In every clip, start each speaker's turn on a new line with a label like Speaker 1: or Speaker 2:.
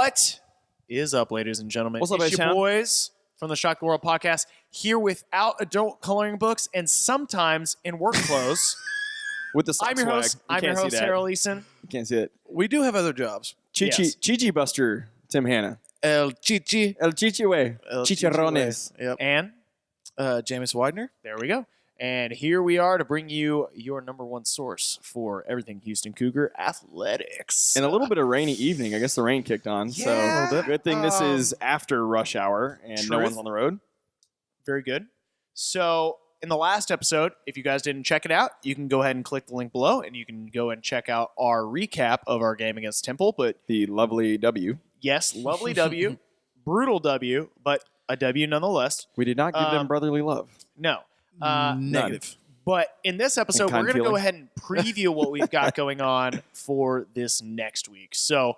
Speaker 1: What is up, ladies and gentlemen?
Speaker 2: What's up,
Speaker 1: it's your
Speaker 2: H-Town?
Speaker 1: boys from the Shock the World podcast, here without adult coloring books and sometimes in work clothes.
Speaker 2: With the
Speaker 1: I'm your host, Harold Eason.
Speaker 2: You can't see it.
Speaker 3: We do have other jobs.
Speaker 2: Chichi Buster, Tim Hanna.
Speaker 3: El Chichi.
Speaker 2: El Chichiwe.
Speaker 3: El
Speaker 2: Chicharrones.
Speaker 3: Chichi. Yep.
Speaker 1: And
Speaker 3: Jameis Widener.
Speaker 1: there we go. And here we are to bring you your number one source for everything Houston Cougar athletics.
Speaker 2: And a little bit of rainy evening. I guess the rain kicked on.
Speaker 1: Yeah.
Speaker 2: So good thing this is after rush hour and no
Speaker 1: Truth.
Speaker 2: one's on the road.
Speaker 1: Very good. So in the last episode, if you guys didn't check it out, you can go ahead and click the link below, and you can go and check out our recap of our game against Temple. But
Speaker 2: The lovely W.
Speaker 1: yes, lovely W, brutal W, but a W nonetheless.
Speaker 2: We did not give them brotherly love.
Speaker 1: No.
Speaker 3: Negative.
Speaker 1: But in this episode,
Speaker 2: And
Speaker 1: we're
Speaker 2: kind
Speaker 1: going to go
Speaker 2: feeling.
Speaker 1: ahead and preview what we've got going on for this next week. So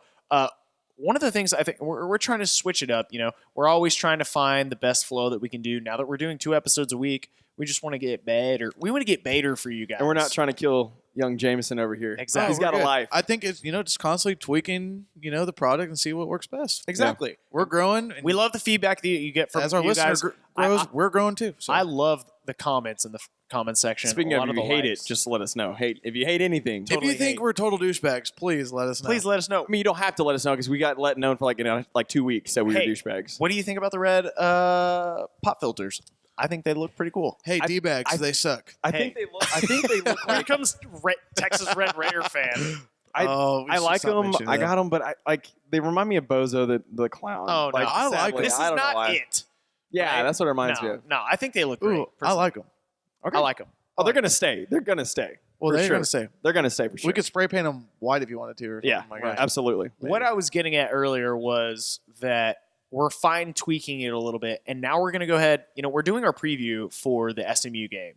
Speaker 1: one of the things I think we're trying to switch it up. You know, we're always trying to find the best flow that we can do. Now that we're doing 2 episodes a week, we just want to get better. We want to get better for you guys.
Speaker 2: And we're not trying to kill young Jameson over here.
Speaker 1: Exactly.
Speaker 2: He's got
Speaker 3: we're
Speaker 2: a
Speaker 3: good.
Speaker 2: life.
Speaker 3: I think it's, just constantly tweaking, the product and see what works best.
Speaker 1: Exactly.
Speaker 3: We're growing. And
Speaker 1: We love the feedback that you get from
Speaker 3: as our
Speaker 1: you
Speaker 3: listener
Speaker 1: guys.
Speaker 3: grows, we're growing too. So
Speaker 1: I love the comments in the comment section.
Speaker 2: Speaking
Speaker 1: A
Speaker 2: of,
Speaker 1: lot
Speaker 2: if
Speaker 1: the
Speaker 2: you hate
Speaker 1: likes.
Speaker 2: it, just let us know. If you hate anything,
Speaker 3: if
Speaker 1: totally
Speaker 3: you think
Speaker 1: hate.
Speaker 3: we're total douchebags, please let us know.
Speaker 1: please let us know.
Speaker 2: I mean, you don't have to let us know because we got let known for like 2 weeks that we were
Speaker 1: Hey,
Speaker 2: douchebags.
Speaker 1: What do you think about the red pop filters? I think they look pretty cool.
Speaker 3: Hey,
Speaker 2: I-
Speaker 3: D-bags, they suck.
Speaker 2: I
Speaker 1: Hey.
Speaker 2: think they look
Speaker 1: Here
Speaker 2: like
Speaker 1: comes Texas Red Raider fan.
Speaker 2: I
Speaker 3: we should
Speaker 2: like
Speaker 3: stop
Speaker 2: them.
Speaker 3: mentioning
Speaker 2: I
Speaker 3: them.
Speaker 2: got them, but they remind me of Bozo the clown.
Speaker 1: Oh, no.
Speaker 3: I like
Speaker 2: sadly,
Speaker 1: This is
Speaker 2: I don't know
Speaker 1: not
Speaker 2: why.
Speaker 1: it.
Speaker 2: Yeah,
Speaker 1: right?
Speaker 2: that's what it reminds me
Speaker 1: No,
Speaker 2: of.
Speaker 1: no, I think they look great.
Speaker 3: Ooh, I like them.
Speaker 2: Okay.
Speaker 1: I like them.
Speaker 2: Oh, they're gonna stay. They're gonna stay.
Speaker 3: Well,
Speaker 2: For
Speaker 3: they're
Speaker 2: sure.
Speaker 3: going to say.
Speaker 2: They're gonna stay for sure.
Speaker 3: We could spray paint them white if you wanted to. Or
Speaker 2: yeah,
Speaker 3: something like that.
Speaker 2: absolutely.
Speaker 1: What I was getting at earlier was that we're fine tweaking it a little bit, and now we're going to go ahead. We're doing our preview for the SMU game,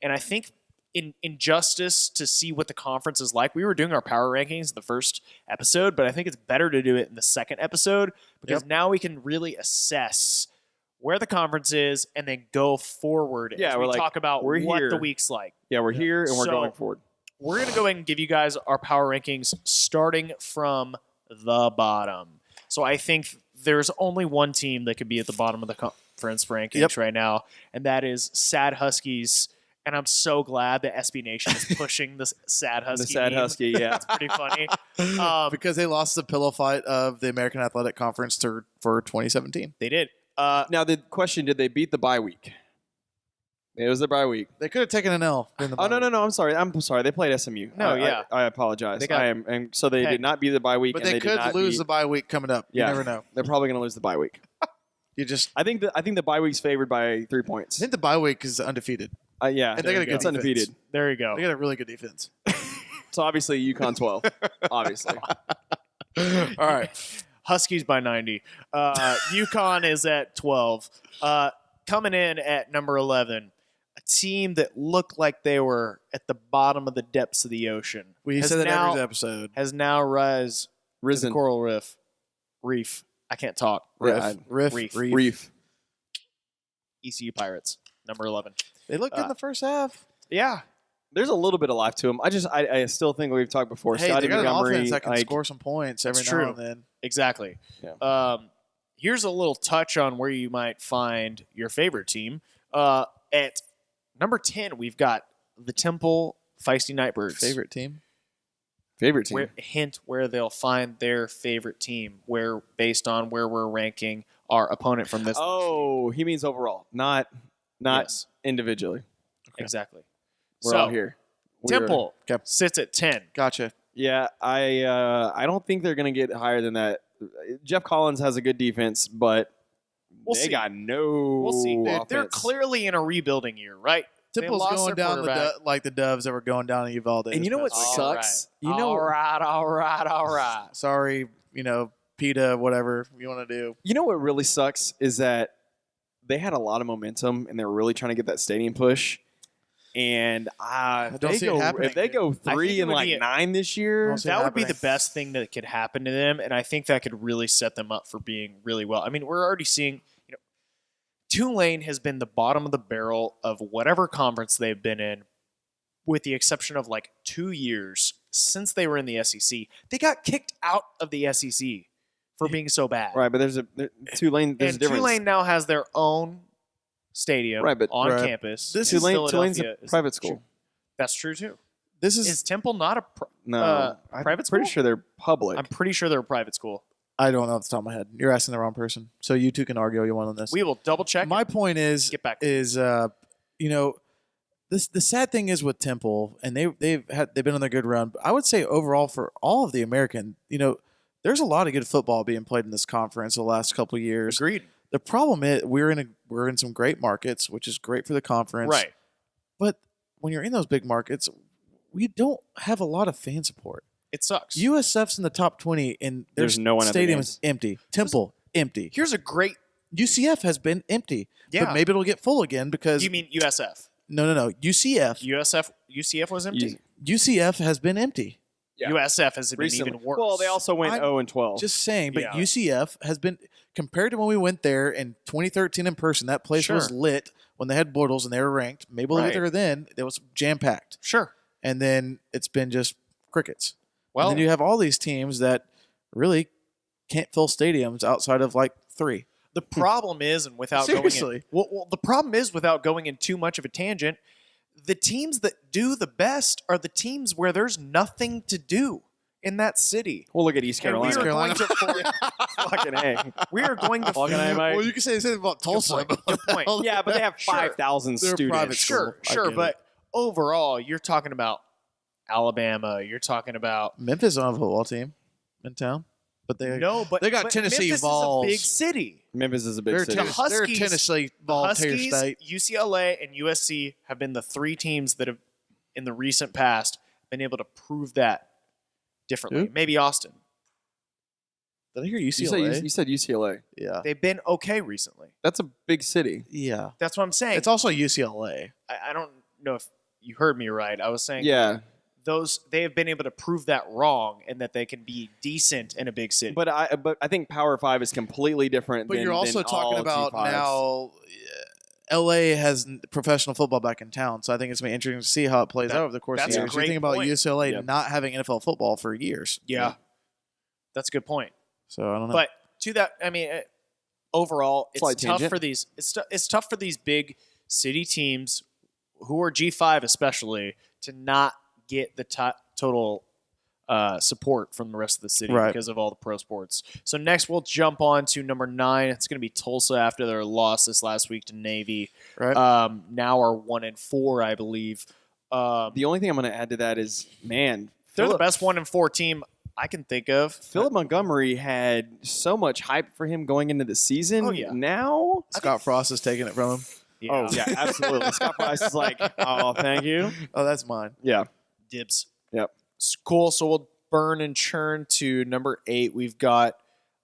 Speaker 1: and I think in justice to see what the conference is like, we were doing our power rankings in the first episode, but I think it's better to do it in the second episode because now we can really assess where the conference is and then go forward
Speaker 2: Yeah,
Speaker 1: as
Speaker 2: we're
Speaker 1: we
Speaker 2: like,
Speaker 1: talk about
Speaker 2: we're
Speaker 1: what
Speaker 2: here.
Speaker 1: the week's like.
Speaker 2: Yeah, we're here and we're
Speaker 1: So-
Speaker 2: going forward.
Speaker 1: We're going to go ahead and give you guys our power rankings starting from the bottom. So I think there's only one team that could be at the bottom of the conference rankings right now, and that is Sad Huskies. And I'm so glad that SB Nation is pushing the Sad Husky.
Speaker 2: The sad
Speaker 1: meme.
Speaker 2: husky. Yeah.
Speaker 1: It's pretty funny.
Speaker 3: Because they lost the pillow fight of the American Athletic Conference for 2017.
Speaker 1: They did.
Speaker 2: Now the question: did they beat the bye week? It was the bye week.
Speaker 3: They could have taken an L. In the
Speaker 2: Oh no.
Speaker 3: bye week.
Speaker 2: I'm sorry. I'm sorry. They played SMU.
Speaker 1: No, yeah.
Speaker 2: I apologize.
Speaker 1: They got-
Speaker 2: and so they
Speaker 1: Hey.
Speaker 2: did not beat the bye week.
Speaker 3: But
Speaker 2: and
Speaker 3: they
Speaker 2: did
Speaker 3: could
Speaker 2: not
Speaker 3: lose
Speaker 2: beat-
Speaker 3: the bye week coming up.
Speaker 2: Yeah.
Speaker 3: You never know.
Speaker 2: They're probably going to lose the bye week.
Speaker 3: You just
Speaker 2: I think the bye week's favored by 3 points.
Speaker 3: I think the bye week is undefeated.
Speaker 2: Yeah,
Speaker 3: And they got a good
Speaker 2: it's
Speaker 3: defense.
Speaker 2: undefeated.
Speaker 1: There you go.
Speaker 3: They got a really good defense.
Speaker 2: So obviously UConn 12. Obviously.
Speaker 3: All right.
Speaker 1: Huskies by 90. UConn is at 12. Coming in at number 11, a team that looked like they were at the bottom of the depths of the ocean.
Speaker 3: We
Speaker 1: Has
Speaker 3: said that
Speaker 1: now-
Speaker 3: every episode.
Speaker 1: Has now rise to the
Speaker 2: Risen.
Speaker 1: coral reef. I can't talk.
Speaker 2: Yeah,
Speaker 3: Reef.
Speaker 1: ECU Pirates, number 11.
Speaker 3: They looked good in the first half.
Speaker 1: Yeah.
Speaker 2: There's a little bit of life to them. I still think we've talked before.
Speaker 3: Hey,
Speaker 2: Scotty
Speaker 3: they got an
Speaker 2: Montgomery,
Speaker 3: offense that can
Speaker 2: like,
Speaker 3: score some points every
Speaker 1: That's
Speaker 3: now
Speaker 1: true.
Speaker 3: and then.
Speaker 1: Exactly.
Speaker 2: Yeah.
Speaker 1: Here's a little touch on where you might find your favorite team. At number 10, we've got the Temple Feisty Nightbirds.
Speaker 3: Favorite team?
Speaker 2: favorite team.
Speaker 1: Hint where they'll find their favorite team, where based on where we're ranking our opponent from this.
Speaker 2: Oh, he means overall, not
Speaker 1: Yes.
Speaker 2: individually.
Speaker 1: Exactly.
Speaker 2: We're
Speaker 1: so,
Speaker 2: all here. We're-
Speaker 1: Temple
Speaker 3: Okay.
Speaker 1: sits at 10.
Speaker 3: Gotcha.
Speaker 2: Yeah, I don't think they're going to get higher than that. Jeff Collins has a good defense, but
Speaker 1: We'll
Speaker 2: they
Speaker 1: see.
Speaker 2: got no
Speaker 1: We'll see.
Speaker 2: offense.
Speaker 1: They're clearly in a rebuilding year, right? They
Speaker 3: Temple's
Speaker 1: lost
Speaker 3: going
Speaker 1: their
Speaker 3: down
Speaker 1: quarterback.
Speaker 3: like the Doves that were going down in Uvalde.
Speaker 2: And you know what
Speaker 3: this past week.
Speaker 2: sucks? You know,
Speaker 1: all right.
Speaker 3: Sorry, PETA, whatever you want to do.
Speaker 2: you know what really sucks is that they had a lot of momentum and they were really trying to get that stadium push. And
Speaker 3: I don't see it happening,
Speaker 2: if they go
Speaker 1: I think
Speaker 2: 3
Speaker 1: it
Speaker 2: and
Speaker 1: would
Speaker 2: like
Speaker 1: be-
Speaker 2: 9 this year,
Speaker 3: Don't see it
Speaker 1: That would be the
Speaker 3: happening.
Speaker 1: best thing that could happen to them, and I think that could really set them up for being really well. I mean, we're already seeing, Tulane has been the bottom of the barrel of whatever conference they've been in, with the exception of like 2 years since they were in the SEC. They got kicked out of the SEC for being so bad.
Speaker 2: Right, but there's Tulane. There's a
Speaker 1: And
Speaker 2: difference.
Speaker 1: Tulane now has their own stadium
Speaker 2: Right, but-
Speaker 1: on
Speaker 3: Right.
Speaker 1: campus.
Speaker 3: This is
Speaker 2: Tulane's
Speaker 1: Philadelphia
Speaker 2: a
Speaker 1: is-
Speaker 2: private school.
Speaker 1: That's true too.
Speaker 3: This
Speaker 1: Is Temple not a
Speaker 2: No, I'm
Speaker 1: private
Speaker 2: pretty
Speaker 1: school?
Speaker 2: sure they're public.
Speaker 1: I'm pretty sure they're a private school.
Speaker 3: I don't know off the top of my head. You're asking the wrong person. So you two can argue you want on this.
Speaker 1: We will double check.
Speaker 3: My point is,
Speaker 1: Get back.
Speaker 3: the sad thing is with Temple, and they've been on their good run. But I would say overall for all of the American, there's a lot of good football being played in this conference the last couple of years.
Speaker 1: Agreed.
Speaker 3: The problem is we're in some great markets, which is great for the conference.
Speaker 1: Right.
Speaker 3: But when you're in those big markets, we don't have a lot of fan support.
Speaker 1: It sucks.
Speaker 3: USF's in the top 20, and
Speaker 2: There's no one at the
Speaker 3: stadium
Speaker 2: games.
Speaker 3: is empty. Temple empty.
Speaker 1: Here's a great.
Speaker 3: UCF has been empty.
Speaker 1: Yeah.
Speaker 3: But maybe it'll get full again because
Speaker 1: You mean USF?
Speaker 3: no. UCF
Speaker 1: UCF was empty.
Speaker 3: UCF has been empty.
Speaker 2: Yeah.
Speaker 1: USF has been
Speaker 2: Recently.
Speaker 1: even worse.
Speaker 2: Well, they also went
Speaker 3: I'm
Speaker 2: 0-12.
Speaker 3: Just saying, but
Speaker 1: Yeah.
Speaker 3: UCF has been compared to when we went there in 2013 in person. That place was
Speaker 1: Sure.
Speaker 3: lit when they had Bortles and they were ranked. Maybe we'll
Speaker 1: Right.
Speaker 3: get there then. It was jam packed,
Speaker 1: Sure.
Speaker 3: and then it's been just crickets.
Speaker 1: Well,
Speaker 3: and then you have all these teams that really can't fill stadiums outside of like 3.
Speaker 1: the problem is, and without
Speaker 3: Seriously.
Speaker 1: going in, well, the problem is without going in too much of a tangent, the teams that do the best are the teams where there's nothing to do in that city.
Speaker 2: We'll look at East
Speaker 1: And we are
Speaker 2: Carolina.
Speaker 1: going to
Speaker 2: Fucking A.
Speaker 1: we are going to
Speaker 2: Fucking A, mate.
Speaker 3: Well, you can say the same about Tulsa.
Speaker 1: point. Good point.
Speaker 2: Yeah, but they have
Speaker 1: Sure.
Speaker 2: 5,000
Speaker 3: They're a
Speaker 2: students.
Speaker 3: private school.
Speaker 1: Sure,
Speaker 3: I get
Speaker 1: but overall, you're talking about Alabama. You're talking about
Speaker 3: Memphis don't have a football team in town, but they
Speaker 1: no, but
Speaker 3: they got
Speaker 1: but
Speaker 3: Tennessee
Speaker 1: Memphis
Speaker 3: Vols.
Speaker 1: Is a big city.
Speaker 2: Memphis is a big
Speaker 3: they're,
Speaker 2: city.
Speaker 3: Tennessee, they're
Speaker 1: Huskies-
Speaker 3: Tennessee
Speaker 1: The
Speaker 3: volunteer
Speaker 1: Huskies,
Speaker 3: state.
Speaker 1: UCLA, and USC have been the 3 teams that have, in the recent past, been able to prove that differently.
Speaker 3: Who?
Speaker 1: Maybe Austin.
Speaker 3: Did I hear
Speaker 2: You
Speaker 3: UCLA?
Speaker 2: said UCLA.
Speaker 3: Yeah,
Speaker 1: They've been okay recently.
Speaker 2: That's a big city.
Speaker 3: yeah.
Speaker 1: That's what I'm saying.
Speaker 3: It's also UCLA.
Speaker 1: I don't know if you heard me right. I was saying
Speaker 2: Yeah,
Speaker 1: they have been able to prove that wrong and that they can be decent in a big city.
Speaker 2: but I think Power 5 is completely different.
Speaker 3: But
Speaker 2: than,
Speaker 3: you're also
Speaker 2: than
Speaker 3: talking
Speaker 2: all
Speaker 3: about
Speaker 2: G5s.
Speaker 3: now. LA has professional football back in town, so I think it's going to be interesting to see how it plays
Speaker 1: That-
Speaker 3: out over the course of
Speaker 1: that's
Speaker 3: the
Speaker 1: a
Speaker 3: years. You
Speaker 1: great
Speaker 3: think about
Speaker 1: point.
Speaker 3: UCLA
Speaker 2: Yep.
Speaker 3: not having NFL football for years.
Speaker 1: yeah, that's a good point.
Speaker 3: So I don't know.
Speaker 1: But to that, I mean, overall, it's
Speaker 2: Slight
Speaker 1: tough
Speaker 2: tangent.
Speaker 1: for these. It's tough for these big city teams, who are G5 especially, to not get the total support from the rest of the city
Speaker 3: Right.
Speaker 1: because of all the pro sports. So next, we'll jump on to number 9. It's going to be Tulsa after their loss this last week to Navy.
Speaker 3: right?
Speaker 1: Now are 1-4, I believe.
Speaker 2: The only thing I'm going to add to that is, man,
Speaker 1: They're the
Speaker 2: Phillip-
Speaker 1: best 1-4 team I can think of.
Speaker 2: Philip Montgomery had so much hype for him going into the season.
Speaker 1: Oh, yeah.
Speaker 2: Now,
Speaker 3: Scott Frost is taking it from him.
Speaker 2: oh yeah, absolutely. Scott Price is like, oh, thank you.
Speaker 3: Oh, that's mine.
Speaker 2: Yeah,
Speaker 1: Dibs.
Speaker 2: Yep.
Speaker 1: Cool. So we'll burn and churn to number 8. We've got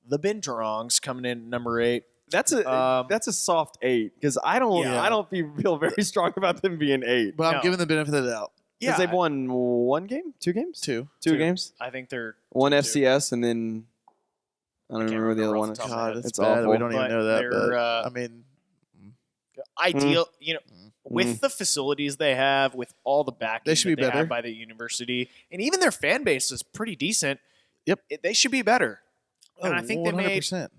Speaker 1: the Binturongs coming in at number 8.
Speaker 2: that's a soft 8 because I don't feel very strong about them being 8
Speaker 3: But
Speaker 1: No.
Speaker 3: I'm giving the benefit of the doubt.
Speaker 2: because they've won 1 game, 2 games,
Speaker 3: 2.
Speaker 2: two games,
Speaker 1: I think they're
Speaker 2: 1
Speaker 1: 2-2.
Speaker 2: FCS, and then I don't
Speaker 1: Can't
Speaker 2: remember the other
Speaker 1: remember
Speaker 2: one.
Speaker 1: off the top of my
Speaker 3: God,
Speaker 1: head.
Speaker 3: that's
Speaker 2: It's
Speaker 3: bad.
Speaker 2: awful.
Speaker 3: We don't even
Speaker 1: But
Speaker 3: know that.
Speaker 1: they're,
Speaker 3: But, I mean,
Speaker 1: ideal.
Speaker 3: Mm.
Speaker 1: You know, with the facilities they have, with all the backing
Speaker 3: They should
Speaker 1: that
Speaker 3: be
Speaker 1: they
Speaker 3: better.
Speaker 1: have by the university, and even their fan base is pretty decent.
Speaker 3: Yep.
Speaker 1: They should be better. And
Speaker 3: oh,
Speaker 1: I think they made
Speaker 3: 100%.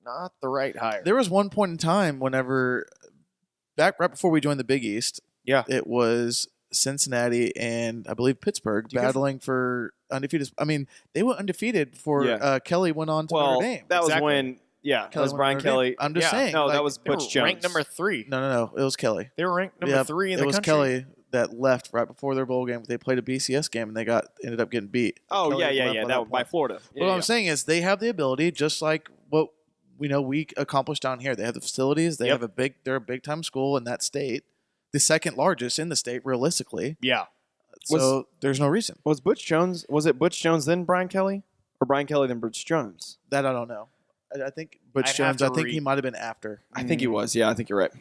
Speaker 1: not the right hire.
Speaker 3: There was one point in time whenever, right before we joined the Big East,
Speaker 1: Yeah.
Speaker 3: it was Cincinnati and I believe Pittsburgh
Speaker 1: Do you guys-
Speaker 3: battling for undefeated. I mean, they went undefeated before
Speaker 2: Yeah.
Speaker 3: Kelly went on to
Speaker 2: Well,
Speaker 3: Notre Dame.
Speaker 2: that was
Speaker 1: Exactly.
Speaker 2: when, that
Speaker 3: Kelly
Speaker 2: was
Speaker 3: went
Speaker 2: Brian
Speaker 3: to Notre Dame.
Speaker 2: Kelly.
Speaker 3: I'm just
Speaker 1: Yeah.
Speaker 3: saying.
Speaker 2: No,
Speaker 3: like,
Speaker 2: that was
Speaker 1: They were
Speaker 2: Butch Jones.
Speaker 1: ranked number 3.
Speaker 3: no. It was Kelly.
Speaker 1: They were ranked number 3 in
Speaker 3: it
Speaker 1: the
Speaker 3: was
Speaker 1: country.
Speaker 3: Kelly that left right before their bowl game. They played a BCS game and they ended up getting beat.
Speaker 2: Oh
Speaker 3: Kelly
Speaker 2: yeah,
Speaker 3: left by
Speaker 2: that was by
Speaker 3: point.
Speaker 2: Florida.
Speaker 3: But what I'm saying is they have the ability, just like what we accomplished down here. They have the facilities. They
Speaker 1: Yep.
Speaker 3: have they're a big time school in that state, the second largest in the state realistically.
Speaker 1: Yeah.
Speaker 3: So there's no reason
Speaker 2: Was Butch Jones? Was it Butch Jones then Brian Kelly, or Brian Kelly then Butch Jones?
Speaker 3: that I don't know. I think Butch
Speaker 1: I'd have
Speaker 3: Jones. I
Speaker 1: to
Speaker 3: think he
Speaker 1: read.
Speaker 3: might have been after.
Speaker 2: I think he was. Yeah, I think you're right.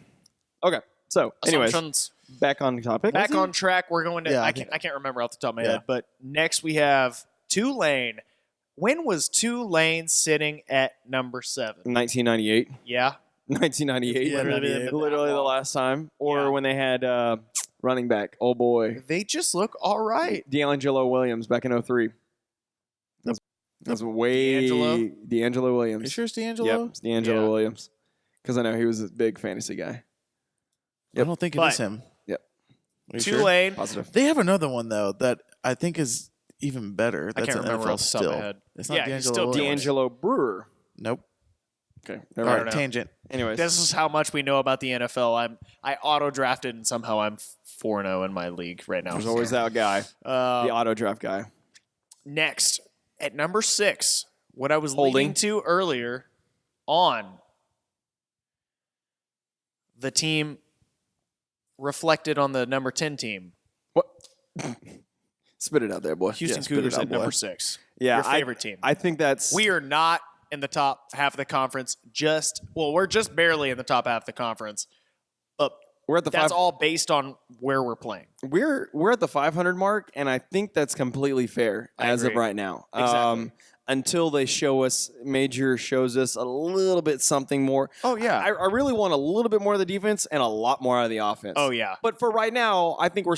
Speaker 2: Okay, so anyways,
Speaker 1: Assumptions.
Speaker 2: back on topic.
Speaker 1: Back on track. We're going to.
Speaker 3: Yeah, I
Speaker 1: I can't remember off the top of my
Speaker 3: Yeah.
Speaker 1: head. But next we have Tulane. When was Tulane sitting at number 7?
Speaker 2: 1998.
Speaker 1: Yeah.
Speaker 2: 1998.
Speaker 3: Yeah,
Speaker 2: literally the last time, or
Speaker 1: Yeah.
Speaker 2: when they had running back. Oh boy,
Speaker 1: They just look all right.
Speaker 2: D'Angelo Williams back in 03. That's way D'Angelo Williams.
Speaker 3: You sure it's D'Angelo?
Speaker 2: Yep, it's D'Angelo Williams. Because I know he was a big fantasy guy.
Speaker 3: I don't think it is him.
Speaker 2: Yep.
Speaker 1: Tulane.
Speaker 2: Sure? Positive.
Speaker 3: They have another one though that I think is even better. That's
Speaker 1: can't
Speaker 3: an
Speaker 1: remember
Speaker 3: NFL
Speaker 1: off the top of my
Speaker 3: still.
Speaker 1: head.
Speaker 3: It's not
Speaker 1: Yeah, he's
Speaker 3: D'Angelo
Speaker 1: still
Speaker 3: Williams.
Speaker 2: D'Angelo Brewer.
Speaker 3: Nope.
Speaker 2: Okay.
Speaker 3: All
Speaker 2: Never
Speaker 3: right,
Speaker 2: mind.
Speaker 3: tangent.
Speaker 2: Anyways.
Speaker 1: This is how much we know about the NFL. I auto drafted and somehow I'm 4-0 in my league right now.
Speaker 2: There's always that guy. The auto draft guy.
Speaker 1: Next, at number 6, what I was
Speaker 2: Holding.
Speaker 1: leading to earlier on the team reflected on the number 10 team.
Speaker 2: What? Spit it out there, boy.
Speaker 1: Houston
Speaker 2: spit it
Speaker 1: Cougars
Speaker 2: out,
Speaker 1: at
Speaker 2: boy.
Speaker 1: number 6.
Speaker 2: Yeah,
Speaker 1: Your favorite team.
Speaker 2: I think that's
Speaker 1: We are not in the top half of the conference. We're just barely in the top half of the conference. But
Speaker 2: we're at the
Speaker 1: that's all based on where we're playing.
Speaker 2: We're at the 500 mark, and I think that's completely fair
Speaker 1: I
Speaker 2: as of
Speaker 1: agree.
Speaker 2: right now.
Speaker 1: Exactly.
Speaker 2: Until they shows us a little bit something more.
Speaker 1: Oh, yeah.
Speaker 2: I really want a little bit more of the defense and a lot more out of the offense.
Speaker 1: Oh, yeah.
Speaker 2: But for right now, I think our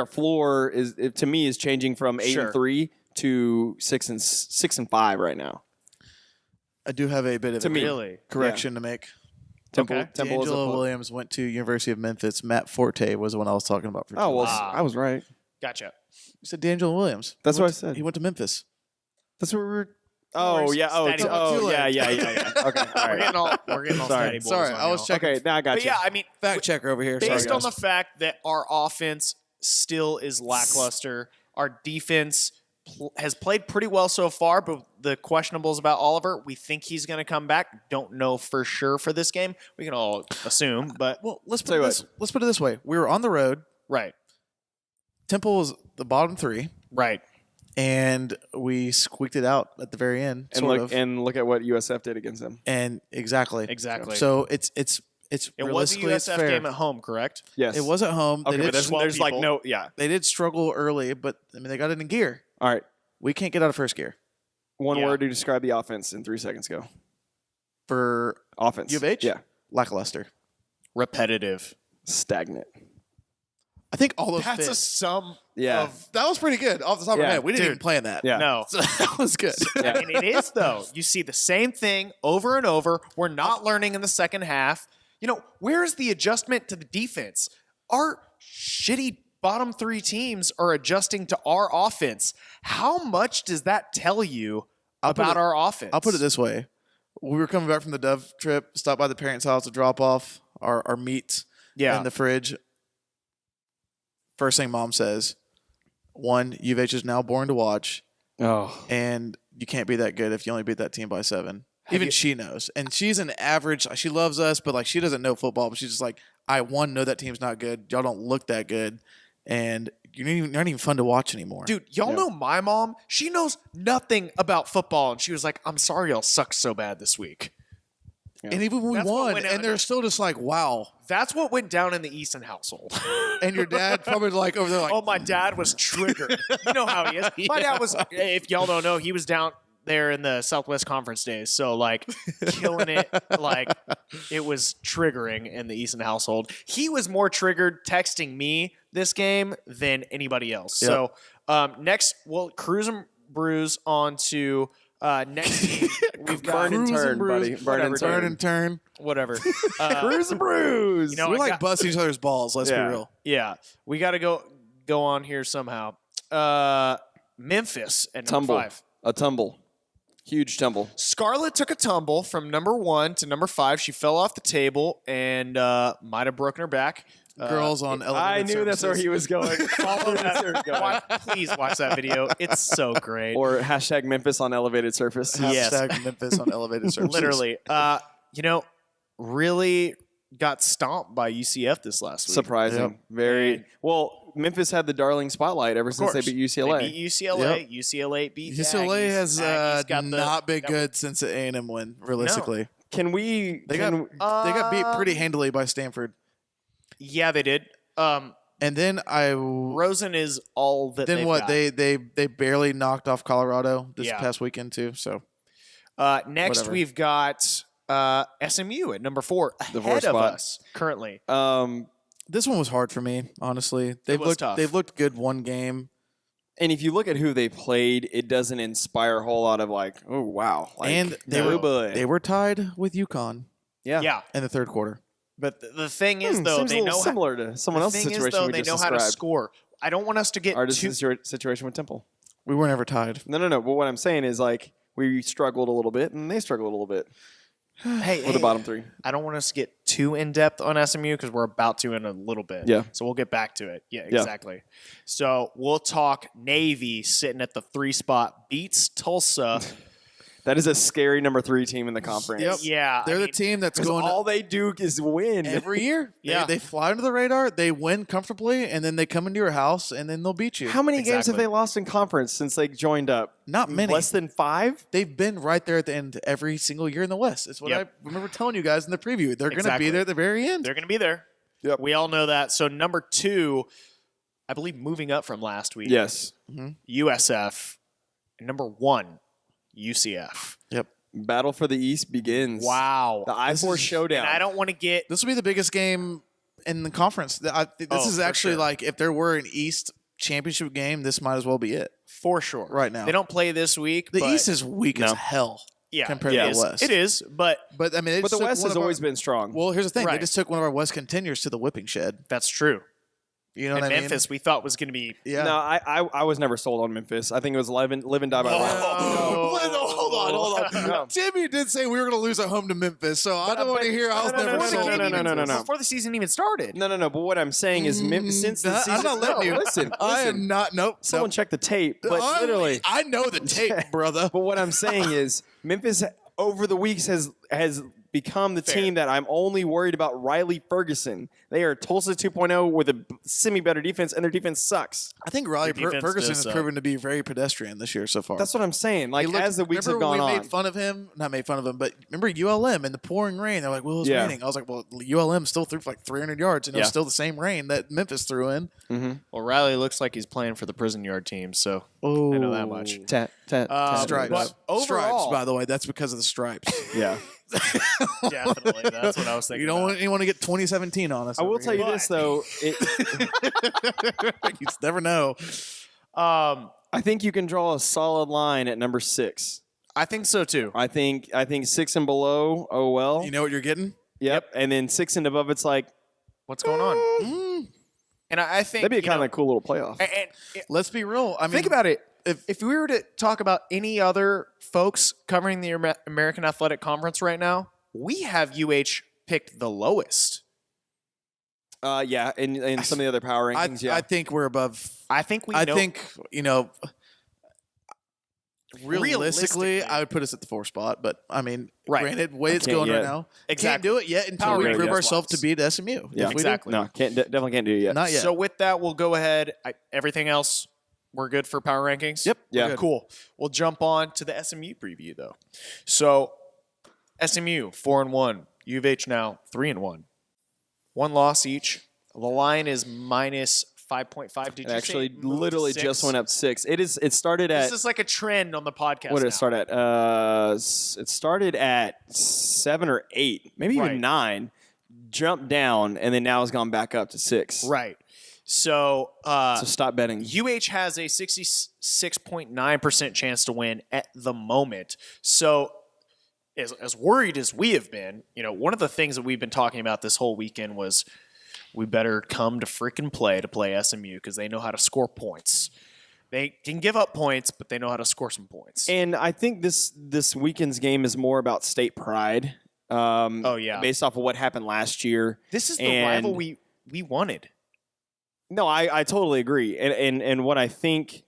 Speaker 2: floor is changing from 8-3 to 6-5 right now.
Speaker 3: I do have a bit of
Speaker 2: To
Speaker 3: a
Speaker 2: me.
Speaker 1: Really?
Speaker 3: correction to make.
Speaker 2: Temple is a
Speaker 3: D'Angelo
Speaker 2: floor.
Speaker 3: Williams went to University of Memphis. Matt Forte was the one I was talking about. For
Speaker 2: Oh well,
Speaker 1: Ah.
Speaker 2: I was right.
Speaker 1: Gotcha.
Speaker 3: You said D'Angelo Williams.
Speaker 2: That's
Speaker 3: He
Speaker 2: what
Speaker 3: went
Speaker 2: I said.
Speaker 3: He went to Memphis.
Speaker 2: That's what we were.
Speaker 1: Oh,
Speaker 2: Oh yeah. Oh,
Speaker 1: Statty
Speaker 2: oh
Speaker 3: Boys.
Speaker 2: yeah. Okay. All
Speaker 1: We're
Speaker 2: right.
Speaker 1: getting all
Speaker 2: Sorry.
Speaker 1: Statty Bulls
Speaker 3: Sorry,
Speaker 1: on
Speaker 3: I was
Speaker 1: y'all.
Speaker 3: checking.
Speaker 2: Okay. Now I got
Speaker 1: But
Speaker 2: you.
Speaker 1: yeah, I mean,
Speaker 3: Fact checker over here.
Speaker 1: based
Speaker 3: Sorry,
Speaker 1: on the
Speaker 3: guys.
Speaker 1: fact that our offense still is lackluster, our defense has played pretty well so far, but the questionables about Oliver, we think he's going to come back. Don't know for sure for this game. We can all assume, but
Speaker 3: Well, let's
Speaker 2: Tell
Speaker 3: put
Speaker 2: you
Speaker 3: it this way. We were on the road.
Speaker 1: right,
Speaker 3: Temple was the bottom 3,
Speaker 1: right.
Speaker 3: and we squeaked it out at the very end.
Speaker 2: And
Speaker 3: sort
Speaker 2: look
Speaker 3: of.
Speaker 2: look at what USF did against them.
Speaker 3: And exactly.
Speaker 1: So
Speaker 3: it's
Speaker 1: it was a
Speaker 3: realistically it's
Speaker 1: USF
Speaker 3: fair.
Speaker 1: game at home, correct?
Speaker 2: Yes.
Speaker 3: It was at home.
Speaker 2: Okay,
Speaker 3: they
Speaker 2: but
Speaker 3: did,
Speaker 2: there's like
Speaker 1: people.
Speaker 2: no. Yeah.
Speaker 3: they did struggle early, but I mean they got it in gear.
Speaker 2: All right.
Speaker 3: We can't get out of first gear
Speaker 2: One
Speaker 1: Yeah.
Speaker 2: word to describe the offense in 3 seconds. Go.
Speaker 3: for
Speaker 2: Offense.
Speaker 3: U of H?
Speaker 2: Yeah.
Speaker 3: Lackluster.
Speaker 1: Repetitive.
Speaker 2: Stagnant.
Speaker 3: I think all those
Speaker 1: That's
Speaker 3: fit.
Speaker 1: a sum
Speaker 2: Yeah.
Speaker 1: of
Speaker 3: That was pretty good off the top of
Speaker 2: Yeah.
Speaker 3: my head. We didn't
Speaker 1: Dude.
Speaker 3: even plan that.
Speaker 2: Yeah.
Speaker 1: no.
Speaker 3: So that was good.
Speaker 2: Yeah.
Speaker 1: I mean, it is, though. You see the same thing over and over. We're not learning in the second half. Where's the adjustment to the defense? Our shitty bottom 3 teams are adjusting to our offense. How much does that tell you about our offense?
Speaker 3: I'll put it this way. We were coming back from the Dove trip, stopped by the parents' house to drop off our meat
Speaker 1: Yeah.
Speaker 3: in the fridge. First thing Mom says, 1, U of H is now boring to watch,
Speaker 2: Oh.
Speaker 3: and you can't be that good if you only beat that team by 7. Even she knows. And she's an average. She loves us, but like she doesn't know football. But she's just like, I know that team's not good. Y'all don't look that good. And you're not even fun to watch anymore.
Speaker 1: Dude, y'all
Speaker 2: Yeah.
Speaker 1: know my mom? She knows nothing about football. And she was like, I'm sorry y'all suck so bad this week.
Speaker 3: and even when we
Speaker 1: That's what
Speaker 3: won,
Speaker 1: went
Speaker 3: and
Speaker 1: out-
Speaker 3: they're still just like, wow.
Speaker 1: That's what went down in the Easton household.
Speaker 3: And your dad probably like over there like,
Speaker 1: Oh, my dad was triggered. You know how he is. My dad was, if y'all don't know, he was down there in the Southwest Conference days. So, like, killing it. Like, it was triggering in the Easton household. He was more triggered texting me this game than anybody else.
Speaker 3: Yep.
Speaker 1: So, next, we'll cruise and bruise on to next team. We've got
Speaker 2: Burn and
Speaker 3: Cruise and
Speaker 2: turn,
Speaker 3: bruise.
Speaker 2: buddy. Burn and
Speaker 1: Whatever,
Speaker 3: turn
Speaker 2: turn.
Speaker 3: and turn.
Speaker 1: whatever.
Speaker 2: Bruise and bruise.
Speaker 1: You know,
Speaker 3: We're
Speaker 1: I
Speaker 3: like
Speaker 1: got-
Speaker 3: busting each other's balls. Let's
Speaker 2: Yeah.
Speaker 3: be real.
Speaker 1: Yeah, we got to go on here somehow. Memphis at number
Speaker 2: tumble.
Speaker 1: 5.
Speaker 2: A tumble. Huge tumble.
Speaker 1: Scarlett took a tumble from number 1 to number 5. She fell off the table and might have broken her back.
Speaker 3: Girls on elevated
Speaker 2: I knew that's where he was going.
Speaker 1: Follow that. Please watch that video. It's so great.
Speaker 2: Or hashtag Memphis on elevated surface.
Speaker 1: Yes.
Speaker 3: Hashtag Memphis on elevated surfaces.
Speaker 1: Literally. Really got stomped by UCF this last week.
Speaker 2: Surprising.
Speaker 3: Yep.
Speaker 2: Very
Speaker 1: And-
Speaker 2: well. Memphis had the darling spotlight ever since they
Speaker 1: course.
Speaker 2: beat UCLA.
Speaker 1: They beat UCLA.
Speaker 3: Yep.
Speaker 1: UCLA beat
Speaker 3: UCLA
Speaker 1: Aggies.
Speaker 3: has
Speaker 1: Aggies got the-
Speaker 3: not been
Speaker 1: got-
Speaker 3: good since the A&M win, realistically.
Speaker 2: Can we?
Speaker 3: They
Speaker 2: can,
Speaker 3: got beat pretty handily by Stanford.
Speaker 1: Yeah, they did.
Speaker 3: And then
Speaker 1: Rosen is all that
Speaker 3: then
Speaker 1: they've
Speaker 3: what?
Speaker 1: got.
Speaker 3: They barely knocked off Colorado this
Speaker 1: Yeah.
Speaker 3: past weekend too. So
Speaker 1: Next,
Speaker 3: whatever.
Speaker 1: we've got SMU at number 4,
Speaker 2: The
Speaker 1: ahead
Speaker 2: fourth
Speaker 1: of
Speaker 2: spot.
Speaker 1: us currently.
Speaker 3: this one was hard for me, honestly. They've
Speaker 1: was
Speaker 3: looked
Speaker 1: tough.
Speaker 3: they've looked good one game.
Speaker 2: And if you look at who they played, it doesn't inspire a whole lot of like, oh wow. Like,
Speaker 3: and they were tied with UConn.
Speaker 1: Yeah.
Speaker 3: In the third quarter.
Speaker 1: But the thing is, though,
Speaker 2: seems
Speaker 1: they
Speaker 2: a little
Speaker 1: know
Speaker 2: similar to someone else's situation.
Speaker 1: They know how to score. I don't want us to get
Speaker 2: our situation with Temple.
Speaker 3: We were never tied.
Speaker 2: No. But what I'm saying is like we struggled a little bit and they struggled a little bit.
Speaker 1: Hey,
Speaker 2: the bottom three.
Speaker 1: I don't want us to get too in depth on SMU because we're about to in a little bit.
Speaker 2: Yeah.
Speaker 1: So we'll get back to it. Yeah, exactly. So we'll talk Navy sitting at the 3 spot beats Tulsa.
Speaker 2: That is a scary number 3 team in the conference.
Speaker 3: Yep.
Speaker 1: Yeah.
Speaker 3: They're the team that's going.
Speaker 2: All they do is win
Speaker 3: every year.
Speaker 1: Yeah.
Speaker 3: They fly under the radar, they win comfortably, and then they come into your house, and then they'll beat you.
Speaker 2: How many games have they lost in conference since they joined up?
Speaker 3: Not many.
Speaker 2: Less than 5?
Speaker 3: They've been right there at the end every single year in the West. It's what I remember telling you guys in the preview. They're going to be there at the very end.
Speaker 1: They're going to be there.
Speaker 2: Yep.
Speaker 1: We all know that. So number 2, I believe moving up from last week.
Speaker 2: Yes.
Speaker 1: USF. And number 1, UCF.
Speaker 3: Yep.
Speaker 2: Battle for the East begins.
Speaker 1: Wow.
Speaker 2: The I-4 showdown.
Speaker 1: And I don't want to get...
Speaker 3: This will be the biggest game in the conference. This is actually like if there were an East championship game, this might as well be it.
Speaker 1: For sure.
Speaker 3: Right now.
Speaker 1: They don't play this week.
Speaker 3: The East is weak as hell.
Speaker 1: Yeah,
Speaker 3: compared to the West.
Speaker 1: It is, but
Speaker 3: I mean,
Speaker 2: the West has always been strong.
Speaker 3: Well, here's the thing:
Speaker 1: Right.
Speaker 3: they just took one of our West contenders to the whipping shed.
Speaker 1: that's true.
Speaker 3: You know
Speaker 1: And
Speaker 3: what I mean?
Speaker 1: Memphis, we thought was going to be...
Speaker 3: Yeah.
Speaker 2: No, I was never sold on Memphis. I think it was live and die by the
Speaker 3: Hold on.
Speaker 2: No.
Speaker 3: Timmy did say we were going to lose at home to Memphis, so I don't want to hear I was never sold.
Speaker 2: No.
Speaker 1: Before the season even started.
Speaker 2: No. But what I'm saying is, since the season,
Speaker 3: I'm not letting you.
Speaker 2: Listen,
Speaker 3: I am not. Nope.
Speaker 2: Someone check the tape, but literally,
Speaker 3: I know the tape, brother.
Speaker 2: But what I'm saying is, Memphis over the weeks has become the team that I'm only worried about. Riley Ferguson. They are Tulsa 2.0 with a semi-better defense, and their defense sucks.
Speaker 3: I think Riley
Speaker 1: Their defense
Speaker 3: Ferguson
Speaker 1: does
Speaker 3: has proven to be very pedestrian this year so far.
Speaker 2: That's what I'm saying. Like, as the weeks have gone
Speaker 3: we
Speaker 2: on.
Speaker 3: made fun of him? Not made fun of him, but remember ULM in the pouring rain? They're like, well, it's raining. I was like, well, ULM still threw for like 300 yards, and it was still the same rain that Memphis threw in.
Speaker 1: Well, Riley looks like he's playing for the prison yard team, so I know that much.
Speaker 3: Stripes.
Speaker 1: But overall,
Speaker 3: stripes, by the way. That's because of the stripes.
Speaker 2: Yeah.
Speaker 1: definitely. That's what I was thinking.
Speaker 3: You don't want anyone to get 2017 on us.
Speaker 2: I will tell you this, though.
Speaker 3: You just never know.
Speaker 2: I think you can draw a solid line at number 6.
Speaker 1: I think so, too.
Speaker 2: I think 6 and below, oh well.
Speaker 3: You know what you're getting?
Speaker 2: Yep. And then 6 and above, it's like,
Speaker 1: What's going on? And I think...
Speaker 2: that'd be kind of a cool little playoff.
Speaker 1: And
Speaker 3: Let's be real. I mean,
Speaker 1: think about it. If we were to talk about any other folks covering the American Athletic Conference right now, we have UH picked the lowest.
Speaker 2: Yeah, and some of the other power rankings,
Speaker 3: I think we're above.
Speaker 1: I think
Speaker 3: realistically, I would put us at the 4th spot. But I mean, granted, the way it's going right now,
Speaker 1: exactly.
Speaker 3: Can't do it yet until we prove ourselves to beat SMU.
Speaker 2: Yeah,
Speaker 1: exactly.
Speaker 2: No, definitely can't do it yet.
Speaker 3: Not yet.
Speaker 1: So with that, we'll go ahead. Everything else, we're good for power rankings?
Speaker 3: Yep.
Speaker 2: Yeah.
Speaker 1: Cool. We'll jump on to the SMU preview, though. So SMU, 4-1. U of H now 3-1. 1 loss each. The line is minus 5.5. Did you
Speaker 2: actually
Speaker 1: say it moved
Speaker 2: literally
Speaker 1: to 6?
Speaker 2: just went up 6. It started at...
Speaker 1: This is like a trend on the podcast.
Speaker 2: What did
Speaker 1: now.
Speaker 2: it start at? It started at 7 or 8, maybe even 9. Jumped down, and then now it's gone back up to 6.
Speaker 1: Right. So
Speaker 2: stop betting.
Speaker 1: UH has a 66.9% chance to win at the moment. So as worried as we have been, one of the things that we've been talking about this whole weekend was we better come to freaking play SMU because they know how to score points. They can give up points, but they know how to score some points.
Speaker 2: And I think this weekend's game is more about state pride. Based off of what happened last year.
Speaker 1: This is the rival we wanted.
Speaker 2: No, I totally agree. And what I think,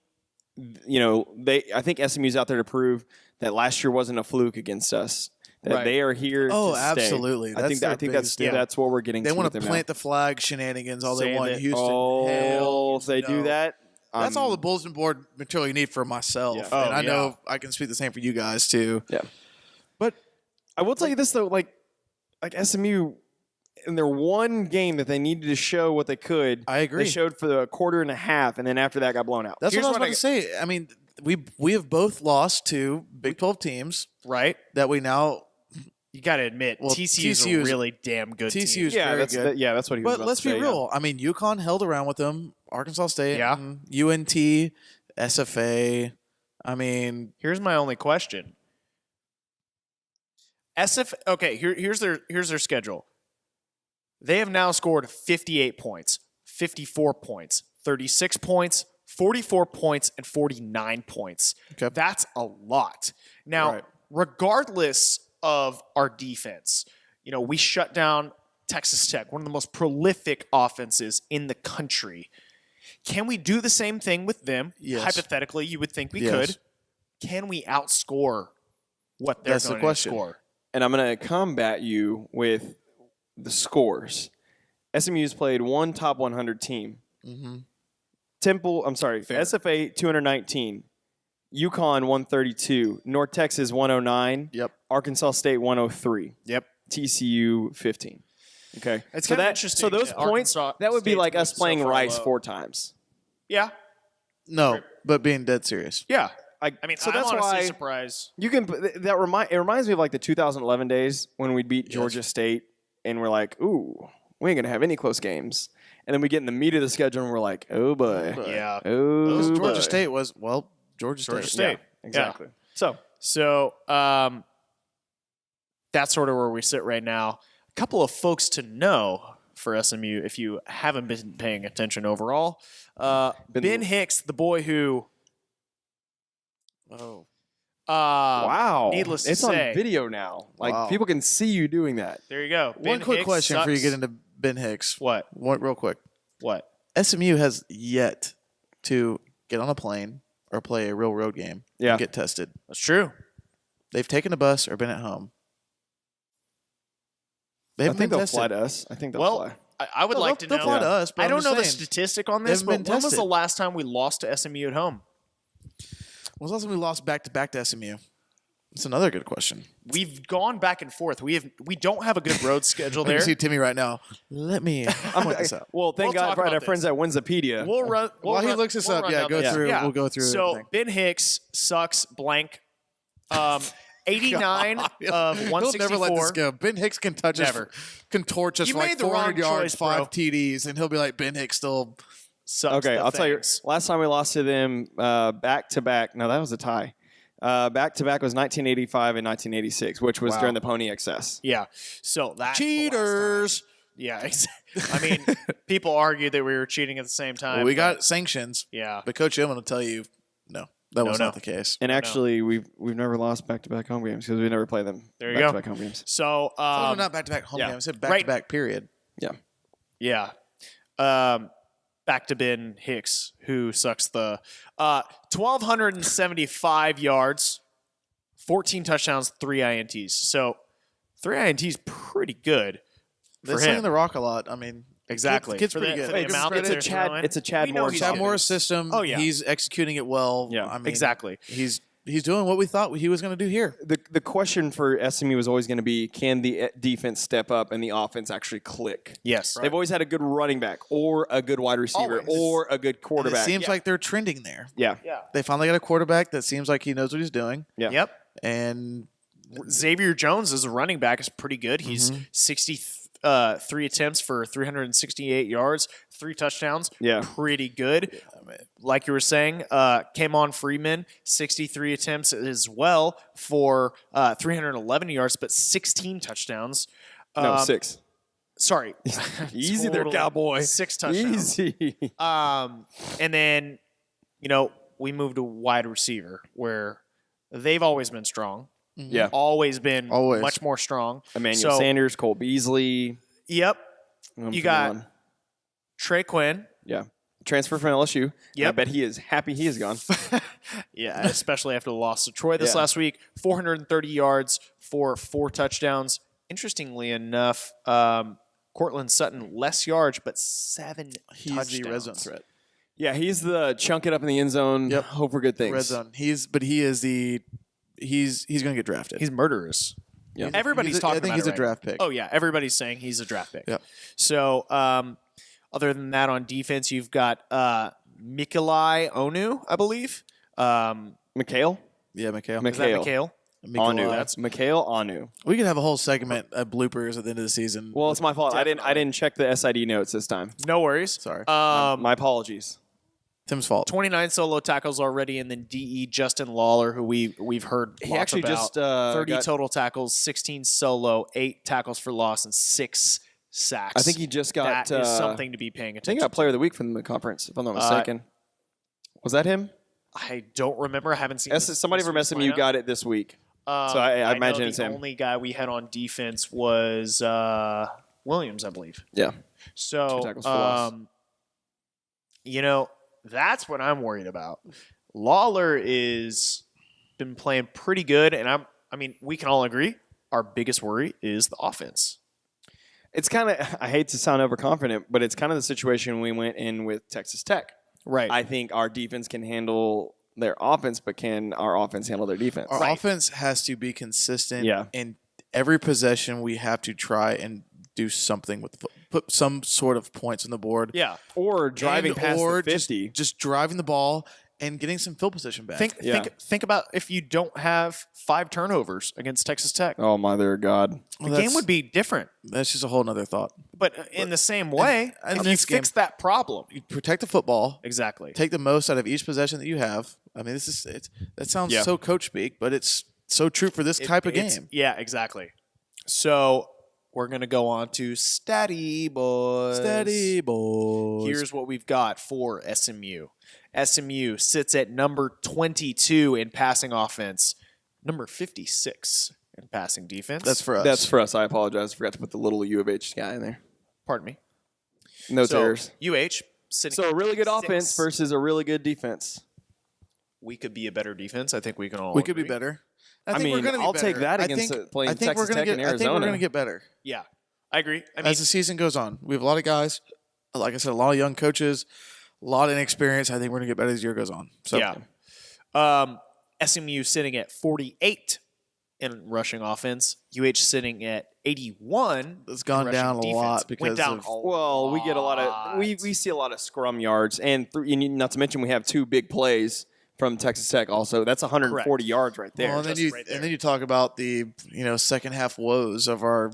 Speaker 2: I think SMU's out there to prove that last year wasn't a fluke against us. That they are here to stay.
Speaker 3: Absolutely.
Speaker 2: I think that's what we're getting
Speaker 3: They
Speaker 2: to.
Speaker 3: want to plant the flag shenanigans all they want. Houston.
Speaker 2: If they do that.
Speaker 3: That's all the bulletin board material you need for myself.
Speaker 2: Yeah.
Speaker 3: And I know I can speak the same for you guys too.
Speaker 2: Yeah.
Speaker 3: But
Speaker 2: I will tell you this though, like SMU in their one game that they needed to show what they could.
Speaker 3: I agree.
Speaker 2: They showed for a quarter and a half, and then after that got blown out.
Speaker 3: That's what I was about to say. I mean, we have both lost to Big 12 teams,
Speaker 1: right?
Speaker 3: That we now.
Speaker 1: You got to admit, TCU is a really damn good team.
Speaker 3: TCU is very good.
Speaker 2: That's what he was
Speaker 3: But let's be real. I mean, UConn held around with them. Arkansas State,
Speaker 1: yeah.
Speaker 3: UNT, SFA. I mean,
Speaker 1: Here's my only question. Here's their schedule. They have now scored 58 points, 54 points, 36 points, 44 points, and 49 points.
Speaker 3: Okay.
Speaker 1: That's a lot. Now,
Speaker 3: Right.
Speaker 1: regardless of our defense, we shut down Texas Tech, one of the most prolific offenses in the country. Can we do the same thing with them?
Speaker 3: Yes.
Speaker 1: Hypothetically, you would think we
Speaker 3: Yes.
Speaker 1: could. Can we outscore what they're
Speaker 3: That's the
Speaker 1: going
Speaker 3: question.
Speaker 1: to score?
Speaker 2: And I'm going to combat you with the scores. SMU's played one top 100 team.
Speaker 3: Mm-hmm.
Speaker 1: Fair.
Speaker 2: SFA 219, UConn 132, North Texas 109,
Speaker 3: Yep.
Speaker 2: Arkansas State 103,
Speaker 1: Yep.
Speaker 2: TCU 15. Okay.
Speaker 1: It's
Speaker 2: so
Speaker 1: kinda
Speaker 2: that
Speaker 1: interesting
Speaker 2: so those
Speaker 1: that
Speaker 2: points
Speaker 1: Arkansas
Speaker 2: that would be
Speaker 1: State's
Speaker 2: like us
Speaker 1: moved so
Speaker 2: playing
Speaker 1: far
Speaker 2: Rice
Speaker 1: low.
Speaker 2: 4 times.
Speaker 1: Yeah.
Speaker 3: No, but being dead serious.
Speaker 1: Yeah.
Speaker 2: I
Speaker 1: mean,
Speaker 2: so
Speaker 1: I'm
Speaker 2: that's
Speaker 1: honestly
Speaker 2: why
Speaker 1: surprised.
Speaker 2: you can it reminds me of like the 2011 days when we beat Georgia State and we're like, "Ooh, we ain't going to have any close games." And then we get in the meat of the schedule and we're like, "Oh boy."
Speaker 1: Yeah.
Speaker 2: Oh,
Speaker 3: Because
Speaker 2: boy.
Speaker 3: Georgia State was, Georgia State.
Speaker 1: Georgia State.
Speaker 2: Yeah, exactly.
Speaker 1: So that's sort of where we sit right now. A couple of folks to know for SMU, if you haven't been paying attention overall. Ben Hicks, the boy who.
Speaker 2: Wow.
Speaker 1: Needless to
Speaker 2: it's
Speaker 1: say.
Speaker 2: on video now. Like
Speaker 3: Wow.
Speaker 2: people can see you doing that.
Speaker 1: There you go.
Speaker 3: One
Speaker 1: Ben
Speaker 3: quick
Speaker 1: Hicks
Speaker 3: question before you
Speaker 1: sucks.
Speaker 3: get into Ben Hicks.
Speaker 1: What?
Speaker 3: One real quick.
Speaker 1: What?
Speaker 3: SMU has yet to get on a plane or play a real road game and get tested.
Speaker 1: That's true.
Speaker 3: They've taken a bus or been at home. They
Speaker 2: I
Speaker 3: haven't
Speaker 2: think
Speaker 3: been
Speaker 2: they'll
Speaker 3: tested.
Speaker 2: fly to us. I think they'll
Speaker 1: Well,
Speaker 2: fly.
Speaker 1: I would
Speaker 3: No,
Speaker 1: like to
Speaker 3: they'll
Speaker 1: know.
Speaker 3: fly to us, but
Speaker 1: I
Speaker 3: I'm
Speaker 1: don't
Speaker 3: just
Speaker 1: know the
Speaker 3: saying,
Speaker 1: statistic on
Speaker 3: they
Speaker 1: this,
Speaker 3: haven't
Speaker 1: but
Speaker 3: been
Speaker 1: when was
Speaker 3: tested.
Speaker 1: the last time we lost to SMU at home?
Speaker 3: When was the last time we lost back-to-back to SMU? That's another good question.
Speaker 1: We've gone back and forth. We don't have a good road schedule
Speaker 3: I can
Speaker 1: there.
Speaker 3: see Timmy right now. Let me point this out.
Speaker 2: Well, thank
Speaker 1: We'll
Speaker 2: God
Speaker 1: talk
Speaker 2: for
Speaker 1: about
Speaker 2: our
Speaker 1: this.
Speaker 2: friends at Winsipedia.
Speaker 1: We'll run.
Speaker 3: While he looks this up,
Speaker 1: run
Speaker 3: yeah,
Speaker 1: down
Speaker 3: go
Speaker 1: this.
Speaker 3: through. We'll go through.
Speaker 1: So
Speaker 3: everything.
Speaker 1: Ben Hicks sucks blank. 89 of
Speaker 3: He'll
Speaker 1: 164.
Speaker 3: never let this go. Ben Hicks can touch
Speaker 1: Never.
Speaker 3: us, can torch us
Speaker 1: You
Speaker 3: for like
Speaker 1: made the
Speaker 3: 400
Speaker 1: wrong
Speaker 3: yards,
Speaker 1: choice, bro.
Speaker 3: 5 TDs, and he'll be like, Ben Hicks still.
Speaker 1: Sucks
Speaker 2: Okay,
Speaker 1: the
Speaker 2: I'll tell you.
Speaker 1: things.
Speaker 2: Last time we lost to them back to back. No, that was a tie. Back to back was 1985 and 1986, which was
Speaker 1: Wow.
Speaker 2: during the Pony XS.
Speaker 1: Yeah. So that's the last
Speaker 3: Cheaters.
Speaker 1: time. Yeah. I mean, people argue that we were cheating at the same time.
Speaker 3: Well, we
Speaker 1: but-
Speaker 3: got sanctions,
Speaker 1: Yeah.
Speaker 3: but Coach Emmett will tell you, no, that was
Speaker 1: no.
Speaker 3: not the case.
Speaker 2: And actually, we've never lost back to back home games because we never play them.
Speaker 1: There you go.
Speaker 2: Back to back home games.
Speaker 1: So
Speaker 3: Not back-to-back home
Speaker 2: yeah.
Speaker 3: games. I said back-to-back period.
Speaker 2: Yeah.
Speaker 1: yeah. Back to Ben Hicks, who sucks the 1,275 yards, 14 touchdowns, 3 INTs. So 3 INTs pretty good
Speaker 3: They're
Speaker 1: for
Speaker 3: slinging
Speaker 1: him.
Speaker 3: the rock a lot. I mean,
Speaker 1: Exactly.
Speaker 3: Kid's
Speaker 1: For
Speaker 3: pretty
Speaker 1: the-
Speaker 3: good.
Speaker 1: for the
Speaker 3: Give him
Speaker 1: amount
Speaker 3: credit.
Speaker 1: that
Speaker 2: It's a
Speaker 1: they're
Speaker 2: Chad.
Speaker 1: throwing.
Speaker 2: It's a Chad
Speaker 1: We know
Speaker 2: Morris.
Speaker 1: he's
Speaker 3: Chad
Speaker 1: good.
Speaker 3: Morris system.
Speaker 1: Oh, yeah.
Speaker 3: He's executing it well.
Speaker 2: Yeah,
Speaker 3: I mean,
Speaker 1: Exactly.
Speaker 3: He's doing what we thought he was going to do here.
Speaker 2: The question for SMU was always going to be, can the defense step up and the offense actually click?
Speaker 1: Yes.
Speaker 2: They've always had a good running back or a good wide receiver
Speaker 1: Always.
Speaker 2: or a good
Speaker 3: And
Speaker 2: quarterback.
Speaker 3: it seems
Speaker 1: Yeah.
Speaker 3: like they're trending there.
Speaker 2: Yeah.
Speaker 1: Yeah.
Speaker 3: They finally got a quarterback that seems like he knows what he's doing.
Speaker 2: Yeah.
Speaker 1: Yep.
Speaker 3: And
Speaker 1: Xavier Jones as a running back is pretty good. He's
Speaker 3: Mm-hmm.
Speaker 1: 63 attempts for 368 yards, 3 touchdowns.
Speaker 2: Yeah.
Speaker 1: Pretty good. Like you were saying, Kamon Freeman, 63 attempts as well for 311 yards, but 16 touchdowns.
Speaker 2: No, 6.
Speaker 1: Sorry.
Speaker 2: Easy there,
Speaker 1: Total
Speaker 2: cowboy.
Speaker 1: 6 touchdowns.
Speaker 2: Easy.
Speaker 1: And then, we moved to wide receiver where they've always been strong.
Speaker 2: Yeah.
Speaker 1: Always been
Speaker 3: Always.
Speaker 1: much more strong.
Speaker 2: Emmanuel
Speaker 1: So-
Speaker 2: Sanders, Cole Beasley.
Speaker 1: Yep.
Speaker 2: I'm
Speaker 1: You got-
Speaker 2: forgetting one.
Speaker 1: Trey Quinn.
Speaker 2: Yeah. Transfer from LSU. And I
Speaker 1: Yep.
Speaker 2: bet he is happy he is gone.
Speaker 1: Yeah, especially after the loss to Troy this
Speaker 2: Yeah.
Speaker 1: last week. 430 yards for 4 touchdowns. Interestingly enough, Cortland Sutton, less yards, but 7
Speaker 3: he's
Speaker 1: touchdowns.
Speaker 3: the red zone threat.
Speaker 2: Yeah, he's the chunk it up in the end zone.
Speaker 3: Yep.
Speaker 2: Hope for good things.
Speaker 3: Red zone. He's going to get drafted.
Speaker 1: He's murderous.
Speaker 2: Yeah.
Speaker 1: Everybody's talking
Speaker 3: I think
Speaker 1: about
Speaker 3: he's
Speaker 1: it
Speaker 3: a
Speaker 1: right
Speaker 3: draft
Speaker 1: now.
Speaker 3: pick.
Speaker 1: Oh, yeah. Everybody's saying he's a draft pick.
Speaker 3: Yep.
Speaker 1: So, other than that, on defense, you've got Mikolai Onu, I believe.
Speaker 2: Mikhail?
Speaker 3: Yeah, Mikhail.
Speaker 1: Is that Mikhail?
Speaker 2: Anu.
Speaker 3: That's
Speaker 2: Mikhail Anu.
Speaker 3: we could have a whole segment of bloopers at the end of the season.
Speaker 2: Well, it's my fault. I didn't check the SID notes this time.
Speaker 1: No worries.
Speaker 3: Sorry.
Speaker 2: My apologies.
Speaker 3: Tim's fault.
Speaker 1: 29 solo tackles already, and then DE Justin Lawler, who we've heard
Speaker 2: He
Speaker 1: lots
Speaker 2: actually
Speaker 1: about.
Speaker 2: just
Speaker 1: 30 total tackles, 16 solo, 8 tackles for loss, and 6 sacks.
Speaker 2: I think he just got
Speaker 1: that is something to be paying
Speaker 2: I think
Speaker 1: attention
Speaker 2: he got
Speaker 1: to.
Speaker 2: Player of the Week from the conference, if I'm not mistaken. Was that him?
Speaker 1: I don't remember. I haven't seen
Speaker 2: Somebody
Speaker 1: this
Speaker 2: from
Speaker 1: week's
Speaker 2: SMU
Speaker 1: lineup.
Speaker 2: got it this week. So I
Speaker 1: know
Speaker 2: imagine it's him.
Speaker 1: The only guy we had on defense was Williams, I believe.
Speaker 2: Yeah. 2
Speaker 1: So,
Speaker 2: tackles for loss.
Speaker 1: that's what I'm worried about. Lawler is been playing pretty good, and we can all agree our biggest worry is the offense.
Speaker 2: It's kind of, I hate to sound overconfident, but it's kind of the situation we went in with Texas Tech.
Speaker 1: Right.
Speaker 2: I think our defense can handle their offense, but can our offense handle their defense?
Speaker 3: Our offense has to be consistent.
Speaker 2: Yeah.
Speaker 3: In every possession, we have to try and do something with put some sort of points on the board.
Speaker 1: Yeah.
Speaker 2: Or driving past
Speaker 3: or
Speaker 2: the 50.
Speaker 3: just driving the ball and getting some field position back.
Speaker 1: Think about if you don't have 5 turnovers against Texas Tech.
Speaker 2: Oh, my dear God.
Speaker 1: The game would be different.
Speaker 3: That's just a whole nother thought.
Speaker 1: But in the same way,
Speaker 3: and
Speaker 1: if you
Speaker 3: this game-
Speaker 1: fix that problem.
Speaker 3: You protect the football.
Speaker 1: Exactly.
Speaker 3: Take the most out of each possession that you have. I mean, that sounds so coach speak, but it's so true for this type of game.
Speaker 1: Yeah, exactly. So we're going to go on to Statty Boys.
Speaker 3: Steady boys.
Speaker 1: Here's what we've got for SMU. SMU sits at number 22 in passing offense, number 56 in passing defense.
Speaker 3: That's for us.
Speaker 2: That's for us. I apologize. I forgot to put the little U of H guy in there.
Speaker 1: Pardon me.
Speaker 2: No
Speaker 1: So,
Speaker 2: tears.
Speaker 1: UH sitting
Speaker 2: So a really good
Speaker 1: 56.
Speaker 2: offense versus a really good defense.
Speaker 1: We could be a better defense. I think we can all
Speaker 3: we could be
Speaker 1: agree.
Speaker 3: better.
Speaker 2: I
Speaker 3: think we're
Speaker 2: mean,
Speaker 3: gonna be
Speaker 2: I'll
Speaker 3: better.
Speaker 2: take that
Speaker 3: I
Speaker 2: against
Speaker 3: think-
Speaker 2: playing
Speaker 3: I think
Speaker 2: Texas
Speaker 3: we're gonna
Speaker 2: Tech
Speaker 3: get,
Speaker 2: and
Speaker 3: I think we're
Speaker 2: Arizona.
Speaker 3: going to get better
Speaker 1: Yeah, I agree. I mean,
Speaker 3: as the season goes on. We have a lot of guys. Like I said, a lot of young coaches, a lot of inexperience. I think we're going to get better as the year goes on. So
Speaker 1: yeah. SMU sitting at 48 in rushing offense. UH sitting at 81.
Speaker 3: it's gone
Speaker 1: in
Speaker 3: down a
Speaker 1: rushing
Speaker 3: lot
Speaker 1: defense.
Speaker 3: because
Speaker 1: Went down
Speaker 3: of
Speaker 1: a
Speaker 2: Well, we get a lot of we see a lot of scrum yards, and not to mention we have 2 big plays from Texas Tech. Also, that's 140 yards right there.
Speaker 3: Well, and then
Speaker 1: Just right there.
Speaker 3: and then you talk about the second half woes of our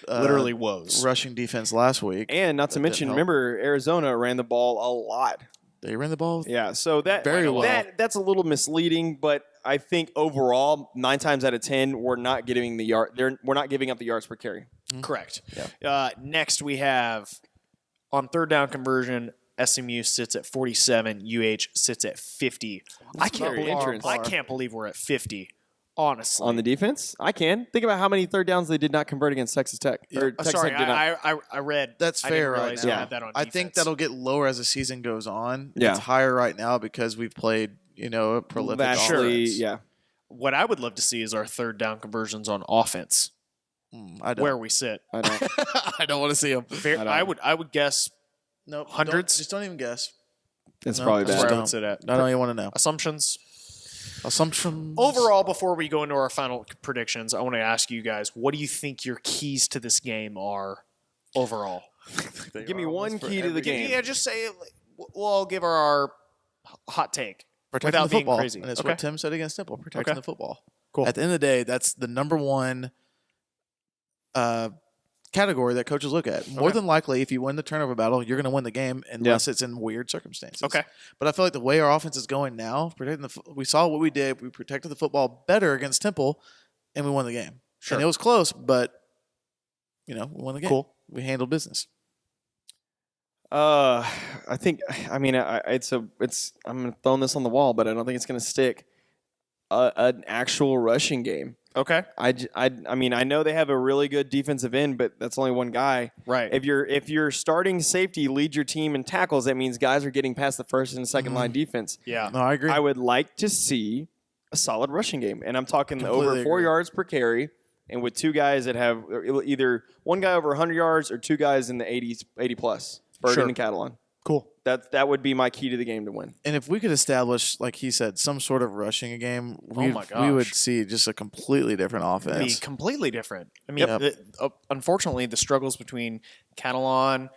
Speaker 1: literally woes.
Speaker 3: rushing defense last week.
Speaker 2: And not to
Speaker 3: That
Speaker 2: mention,
Speaker 3: didn't help.
Speaker 2: remember Arizona ran the ball a lot.
Speaker 3: They ran the ball.
Speaker 2: Yeah, so that
Speaker 3: Very well.
Speaker 2: that's a little misleading, but I think overall, 9 times out of 10, we're not giving we're not giving up the yards per carry.
Speaker 1: Correct. Yeah. Next, we have on third down conversion, SMU sits at 47. UH sits at 50. I can't
Speaker 2: very
Speaker 1: believe
Speaker 2: interesting.
Speaker 1: I can't believe we're at 50. Honestly,
Speaker 2: On the defense, I can think about how many third downs they did not convert against Texas Tech. Or Texas
Speaker 1: sorry,
Speaker 2: Tech did not.
Speaker 1: I read.
Speaker 3: That's
Speaker 1: I didn't
Speaker 3: fair right
Speaker 1: realize
Speaker 3: now.
Speaker 1: you had that on
Speaker 3: I
Speaker 1: defense.
Speaker 3: think that'll get lower as the season goes on.
Speaker 2: Yeah.
Speaker 3: It's higher right now because we've played, a prolific
Speaker 2: Vastly,
Speaker 3: offense.
Speaker 2: yeah.
Speaker 1: What I would love to see is our third down conversions on offense,
Speaker 3: I don't.
Speaker 1: where we sit.
Speaker 2: I don't.
Speaker 3: I don't want to see them.
Speaker 1: I would guess
Speaker 3: Nope.
Speaker 1: Hundreds?
Speaker 3: Just don't even guess.
Speaker 2: It's
Speaker 3: No,
Speaker 2: probably
Speaker 3: that's
Speaker 1: that's where
Speaker 2: bad.
Speaker 1: I would sit at.
Speaker 3: I don't even want to know.
Speaker 1: Assumptions.
Speaker 3: Assumptions.
Speaker 1: Overall, before we go into our final predictions, I want to ask you guys, what do you think your keys to this game are overall?
Speaker 2: Give me one key to the game.
Speaker 1: Yeah, just say it. We'll give our hot take
Speaker 3: protecting
Speaker 1: without
Speaker 3: the
Speaker 1: being
Speaker 3: football.
Speaker 1: crazy.
Speaker 3: And it's
Speaker 1: Okay.
Speaker 3: what Tim said against Temple, protecting
Speaker 1: Okay.
Speaker 3: the football.
Speaker 1: Cool.
Speaker 3: At the end of the day, that's the number one category that coaches look at. More
Speaker 1: Okay.
Speaker 3: than likely, if you win the turnover battle, you're going to win the game unless it's in weird circumstances.
Speaker 1: Okay.
Speaker 3: But I feel like the way our offense is going now, we saw what we did. We protected the football better against Temple, and we won the game.
Speaker 1: Sure.
Speaker 3: And it was close, but we won the game.
Speaker 1: Cool.
Speaker 3: We handled business.
Speaker 2: I think. I mean, I'm throwing this on the wall, but I don't think it's going to stick. An actual rushing game.
Speaker 1: Okay.
Speaker 2: I mean, I know they have a really good defensive end, but that's only one guy.
Speaker 1: Right.
Speaker 2: If your starting safety leads your team in tackles, that means guys are getting past the first and second line defense.
Speaker 1: Yeah.
Speaker 3: No, I agree.
Speaker 2: I would like to see a solid rushing game, and I'm talking
Speaker 3: Completely
Speaker 2: over 4
Speaker 3: agree.
Speaker 2: yards per carry, and with 2 guys that have either one guy over 100 yards or 2 guys in the 80 plus. Burden
Speaker 1: Sure.
Speaker 2: and Catalan.
Speaker 1: Cool.
Speaker 2: That would be my key to the game to win.
Speaker 3: And if we could establish, like he said, some sort of rushing game, we
Speaker 1: my
Speaker 3: would
Speaker 1: gosh.
Speaker 3: see just a completely different
Speaker 1: Be
Speaker 3: offense.
Speaker 1: completely different. I mean,
Speaker 3: Yep.
Speaker 1: unfortunately, the struggles between Catalan,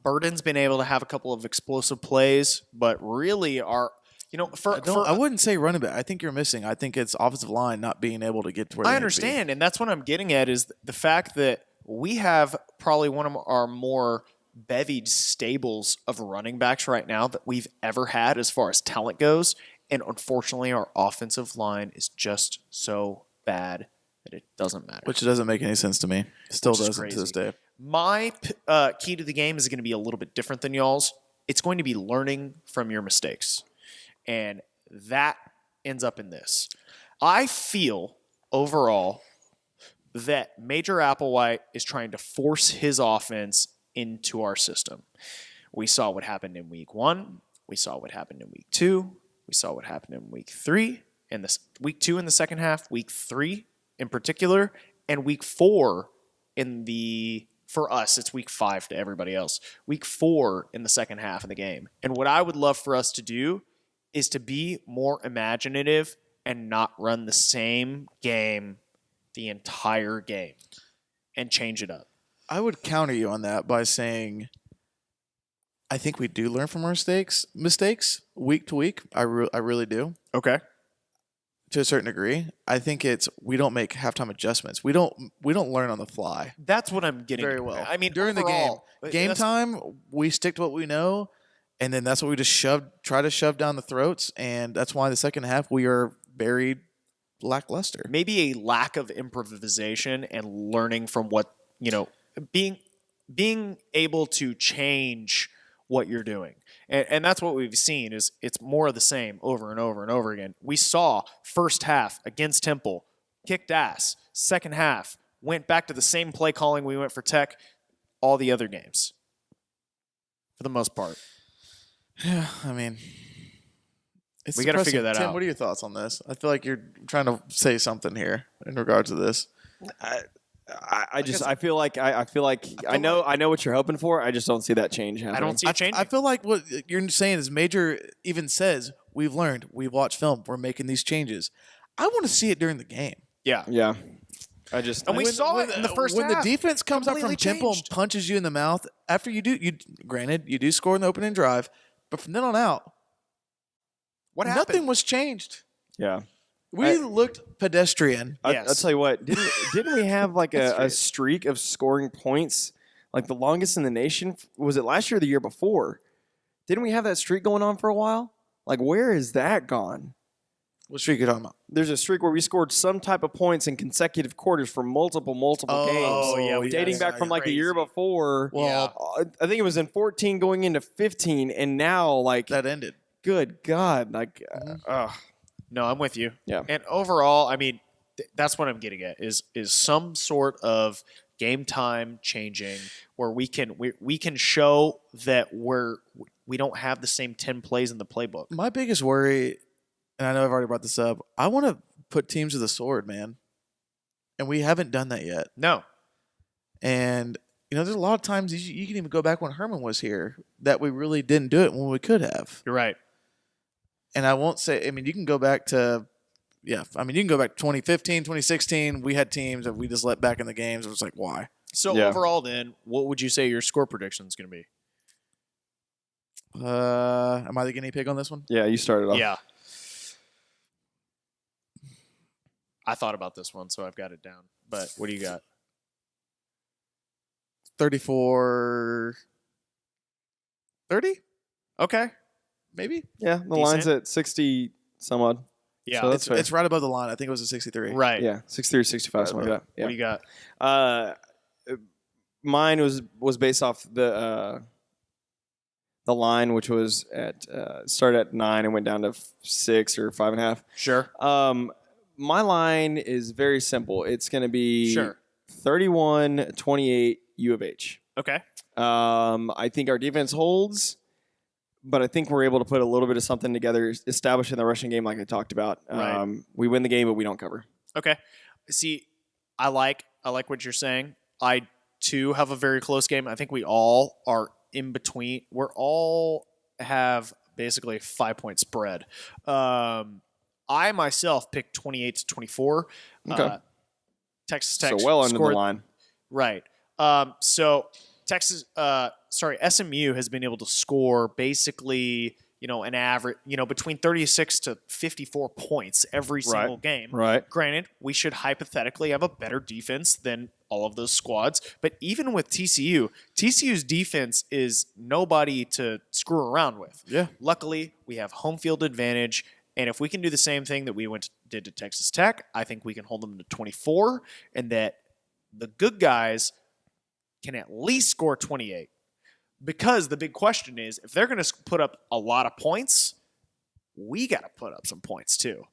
Speaker 1: Burden's been able to have a couple of explosive plays, but really are
Speaker 3: I wouldn't say running back. I think you're missing. I think it's offensive line not being able to get to where they
Speaker 1: I
Speaker 3: need to be.
Speaker 1: understand, and that's what I'm getting at is the fact that we have probably one of our more bevied stables of running backs right now that we've ever had as far as talent goes. And unfortunately, our offensive line is just so bad that it doesn't matter.
Speaker 3: Which doesn't make any sense to me. Still
Speaker 1: Which is
Speaker 3: doesn't to this day.
Speaker 1: My key to the game is going to be a little bit different than y'all's. It's going to be learning from your mistakes. And that ends up in this. I feel overall that Major Applewhite is trying to force his offense into our system. We saw what happened in week 1. We saw what happened in week 2. We saw what happened in week 3. And this week 2 in the second half, week 3 in particular, and week 4 for us, it's week 5 to everybody else. Week 4 in the second half of the game. And what I would love for us to do is to be more imaginative and not run the same game the entire game and change it up.
Speaker 3: I would counter you on that by saying I think we do learn from our mistakes week to week. I really do.
Speaker 1: Okay.
Speaker 3: To a certain degree. I think we don't make halftime adjustments. We don't learn on the fly.
Speaker 1: That's what I'm getting
Speaker 3: Very
Speaker 1: at.
Speaker 3: well.
Speaker 1: I mean,
Speaker 3: during
Speaker 1: overall,
Speaker 3: the game time, we stick to what we know, and then that's what we just try to shove down the throats, and that's why the second half we are very lackluster.
Speaker 1: Maybe a lack of improvisation and learning from what, being able to change what you're doing. And that's what we've seen is it's more of the same over and over and over again. We saw first half against Temple, kicked ass. Second half, went back to the same play calling we went for Tech all the other games. For the most part.
Speaker 3: Yeah, I mean,
Speaker 1: we got to figure that
Speaker 3: Tim,
Speaker 1: out.
Speaker 3: what are your thoughts on this? I feel like you're trying to say something here in regards to this.
Speaker 2: I feel like I know what you're hoping for. I just don't see that change happening.
Speaker 1: I don't see it changing.
Speaker 3: I feel like what you're saying is Major even says we've learned, we've watched film, we're making these changes. I want to see it during the game.
Speaker 1: Yeah.
Speaker 2: Yeah.
Speaker 1: We saw it in the first
Speaker 3: when
Speaker 1: half.
Speaker 3: the defense comes up from Temple and punches you in the mouth after you do score in the opening drive, but from then on out,
Speaker 1: what happened?
Speaker 3: Nothing was changed.
Speaker 2: Yeah.
Speaker 3: We looked pedestrian.
Speaker 1: Yes.
Speaker 2: I'll tell you what. Didn't we have like a streak of scoring points, like the longest in the nation? Was it last year or the year before? Didn't we have that streak going on for a while? Like, where is that gone?
Speaker 3: What streak are you talking about?
Speaker 2: There's a streak where we scored some type of points in consecutive quarters for multiple games.
Speaker 1: Oh, yeah,
Speaker 2: dating back from like the year before.
Speaker 3: Well,
Speaker 2: I think it was in 14 going into 15, and now like
Speaker 3: that ended.
Speaker 2: Good God, like,
Speaker 1: No, I'm with you.
Speaker 2: Yeah.
Speaker 1: And overall, I mean, that's what I'm getting at is some sort of game time changing where we can show that we don't have the same 10 plays in the playbook.
Speaker 3: My biggest worry, and I know I've already brought this up, I want to put teams to the sword, man. And we haven't done that yet.
Speaker 1: No.
Speaker 3: And, there's a lot of times you can even go back when Herman was here that we really didn't do it when we could have.
Speaker 1: You're right.
Speaker 3: And I won't say, you can go back to, you can go back to 2015, 2016. We had teams that we just let back in the games. It was like, why?
Speaker 1: So overall then, what would you say your score prediction is going to be?
Speaker 3: Am I the guinea pig on this one?
Speaker 2: Yeah, you started off.
Speaker 1: Yeah. I thought about this one, so I've got it down. But what do you got?
Speaker 3: 34 30?
Speaker 1: Okay.
Speaker 3: Maybe?
Speaker 2: Yeah, the line's at 60 some odd.
Speaker 1: Yeah.
Speaker 2: So that's fair.
Speaker 3: It's right above the line. I think it was a 63.
Speaker 1: Right.
Speaker 2: Yeah, 63 or 65, something like that. Yeah.
Speaker 1: What do you got?
Speaker 2: Mine was based off the line, which was at started at 9 and went down to 6 or 5.5.
Speaker 1: Sure.
Speaker 2: My line is very simple. It's going to be
Speaker 1: Sure.
Speaker 2: 31-28 U of H.
Speaker 1: Okay.
Speaker 2: I think our defense holds, but I think we're able to put a little bit of something together, establishing the rushing game like I talked about.
Speaker 1: Right.
Speaker 2: We win the game, but we don't cover.
Speaker 1: Okay. See, I like what you're saying. I too have a very close game. I think we all are in between. We're all have basically a 5-point spread. I myself picked 28-24.
Speaker 2: Okay.
Speaker 1: Texas Tech
Speaker 2: So well under
Speaker 1: scored,
Speaker 2: the line.
Speaker 1: Right. So SMU has been able to score basically an average, between 36 to 54 points every single game.
Speaker 2: Right.
Speaker 1: Granted, we should hypothetically have a better defense than all of those squads. But even with TCU's defense is nobody to screw around with.
Speaker 3: Yeah.
Speaker 1: Luckily, we have home field advantage. And if we can do the same thing that we did to Texas Tech, I think we can hold them to 24, and that the good guys can at least score 28. Because the big question is, if they're going to put up a lot of points, we got to put up some points too.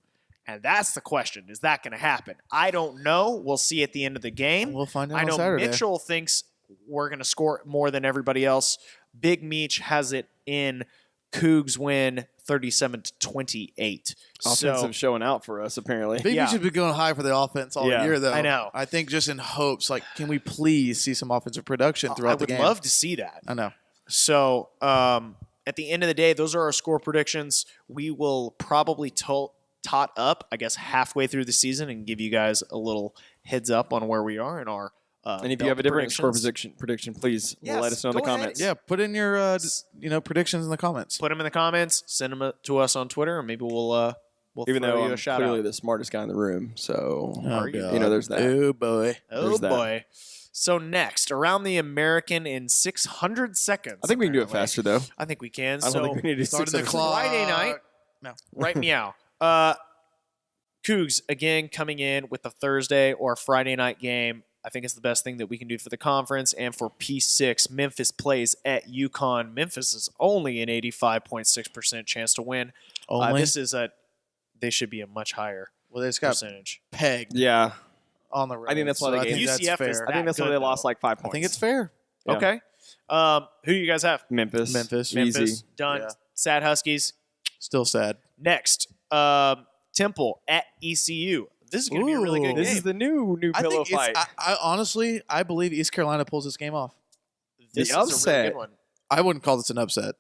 Speaker 1: And that's the question. Is that going to happen? I don't know. We'll see at the end of the game.
Speaker 3: We'll find out
Speaker 1: I know
Speaker 3: on Saturday.
Speaker 1: Mitchell thinks we're going to score more than everybody else. Big Meech has it in Cougs win 37-28.
Speaker 2: Offensive showing out for us, apparently.
Speaker 3: Maybe we should be going high for the offense all year, though.
Speaker 1: I know.
Speaker 3: I think just in hopes, can we please see some offensive production throughout the game?
Speaker 1: I would love to see that.
Speaker 3: I know.
Speaker 1: So at the end of the day, those are our score predictions. We will probably tot up, I guess, halfway through the season and give you guys a little heads up on where we are in our
Speaker 2: and if you have a different score prediction, please let us know in the comments.
Speaker 3: Yeah, put in your predictions in the comments.
Speaker 1: Put them in the comments. Send them to us on Twitter, and maybe we'll
Speaker 2: even
Speaker 1: throw
Speaker 2: though
Speaker 1: you
Speaker 2: I'm
Speaker 1: a shout
Speaker 2: clearly
Speaker 1: out.
Speaker 2: the smartest guy in the room, so
Speaker 3: God.
Speaker 2: there's that.
Speaker 3: Oh boy.
Speaker 1: Oh boy. So next, around the American in 600 seconds.
Speaker 2: I think we can do it
Speaker 1: apparently.
Speaker 2: faster though.
Speaker 1: I think we can.
Speaker 2: I don't think we need to
Speaker 3: start
Speaker 2: start
Speaker 3: the clock.
Speaker 1: Friday night.
Speaker 3: No.
Speaker 1: Right meow. Cougs again coming in with a Thursday or Friday night game. I think it's the best thing that we can do for the conference. And for P6, Memphis plays at UConn. Memphis is only an 85.6% chance to win.
Speaker 3: Only?
Speaker 1: They should be a much higher
Speaker 3: Well, they just got
Speaker 1: percentage.
Speaker 3: pegged
Speaker 2: Yeah,
Speaker 3: on the road.
Speaker 2: I think that's why they
Speaker 3: I
Speaker 2: gave-
Speaker 3: think that's
Speaker 1: UCF is
Speaker 3: fair.
Speaker 2: I think that's why
Speaker 1: good,
Speaker 2: they lost
Speaker 1: though.
Speaker 2: like 5
Speaker 3: I
Speaker 2: points.
Speaker 3: think it's fair.
Speaker 2: Yeah.
Speaker 1: Okay. Who do you guys have?
Speaker 2: Memphis.
Speaker 3: Memphis.
Speaker 2: Easy.
Speaker 1: Done.
Speaker 3: Yeah.
Speaker 1: Sad Huskies.
Speaker 3: Still sad.
Speaker 1: Next, Temple at ECU. This is going to be a really good
Speaker 3: Ooh.
Speaker 2: This
Speaker 1: game.
Speaker 2: is the new
Speaker 3: I
Speaker 2: pillow
Speaker 3: think
Speaker 2: fight.
Speaker 3: I honestly, I believe East Carolina pulls this game off.
Speaker 1: This is a
Speaker 2: upset.
Speaker 1: really good one.
Speaker 3: I wouldn't call this an upset.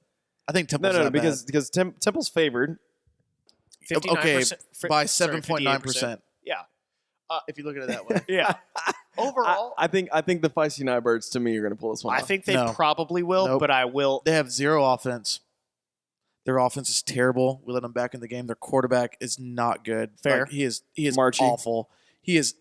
Speaker 3: I think Temple's
Speaker 2: no,
Speaker 3: not bad.
Speaker 2: because Temple's favored.
Speaker 1: 59%,
Speaker 3: by
Speaker 1: sorry,
Speaker 3: 7.9%.
Speaker 1: Yeah.
Speaker 3: If you look at it that way.
Speaker 1: Yeah. Overall,
Speaker 2: I think the Feisty Nightbirds to me are going to pull this one
Speaker 1: I
Speaker 2: off.
Speaker 1: think they
Speaker 3: No.
Speaker 1: probably will,
Speaker 3: Nope.
Speaker 1: but I will.
Speaker 3: They have zero offense. Their offense is terrible. We let them back in the game. Their quarterback is not good.
Speaker 1: Fair.
Speaker 3: He is
Speaker 2: Marchie.
Speaker 3: awful. He is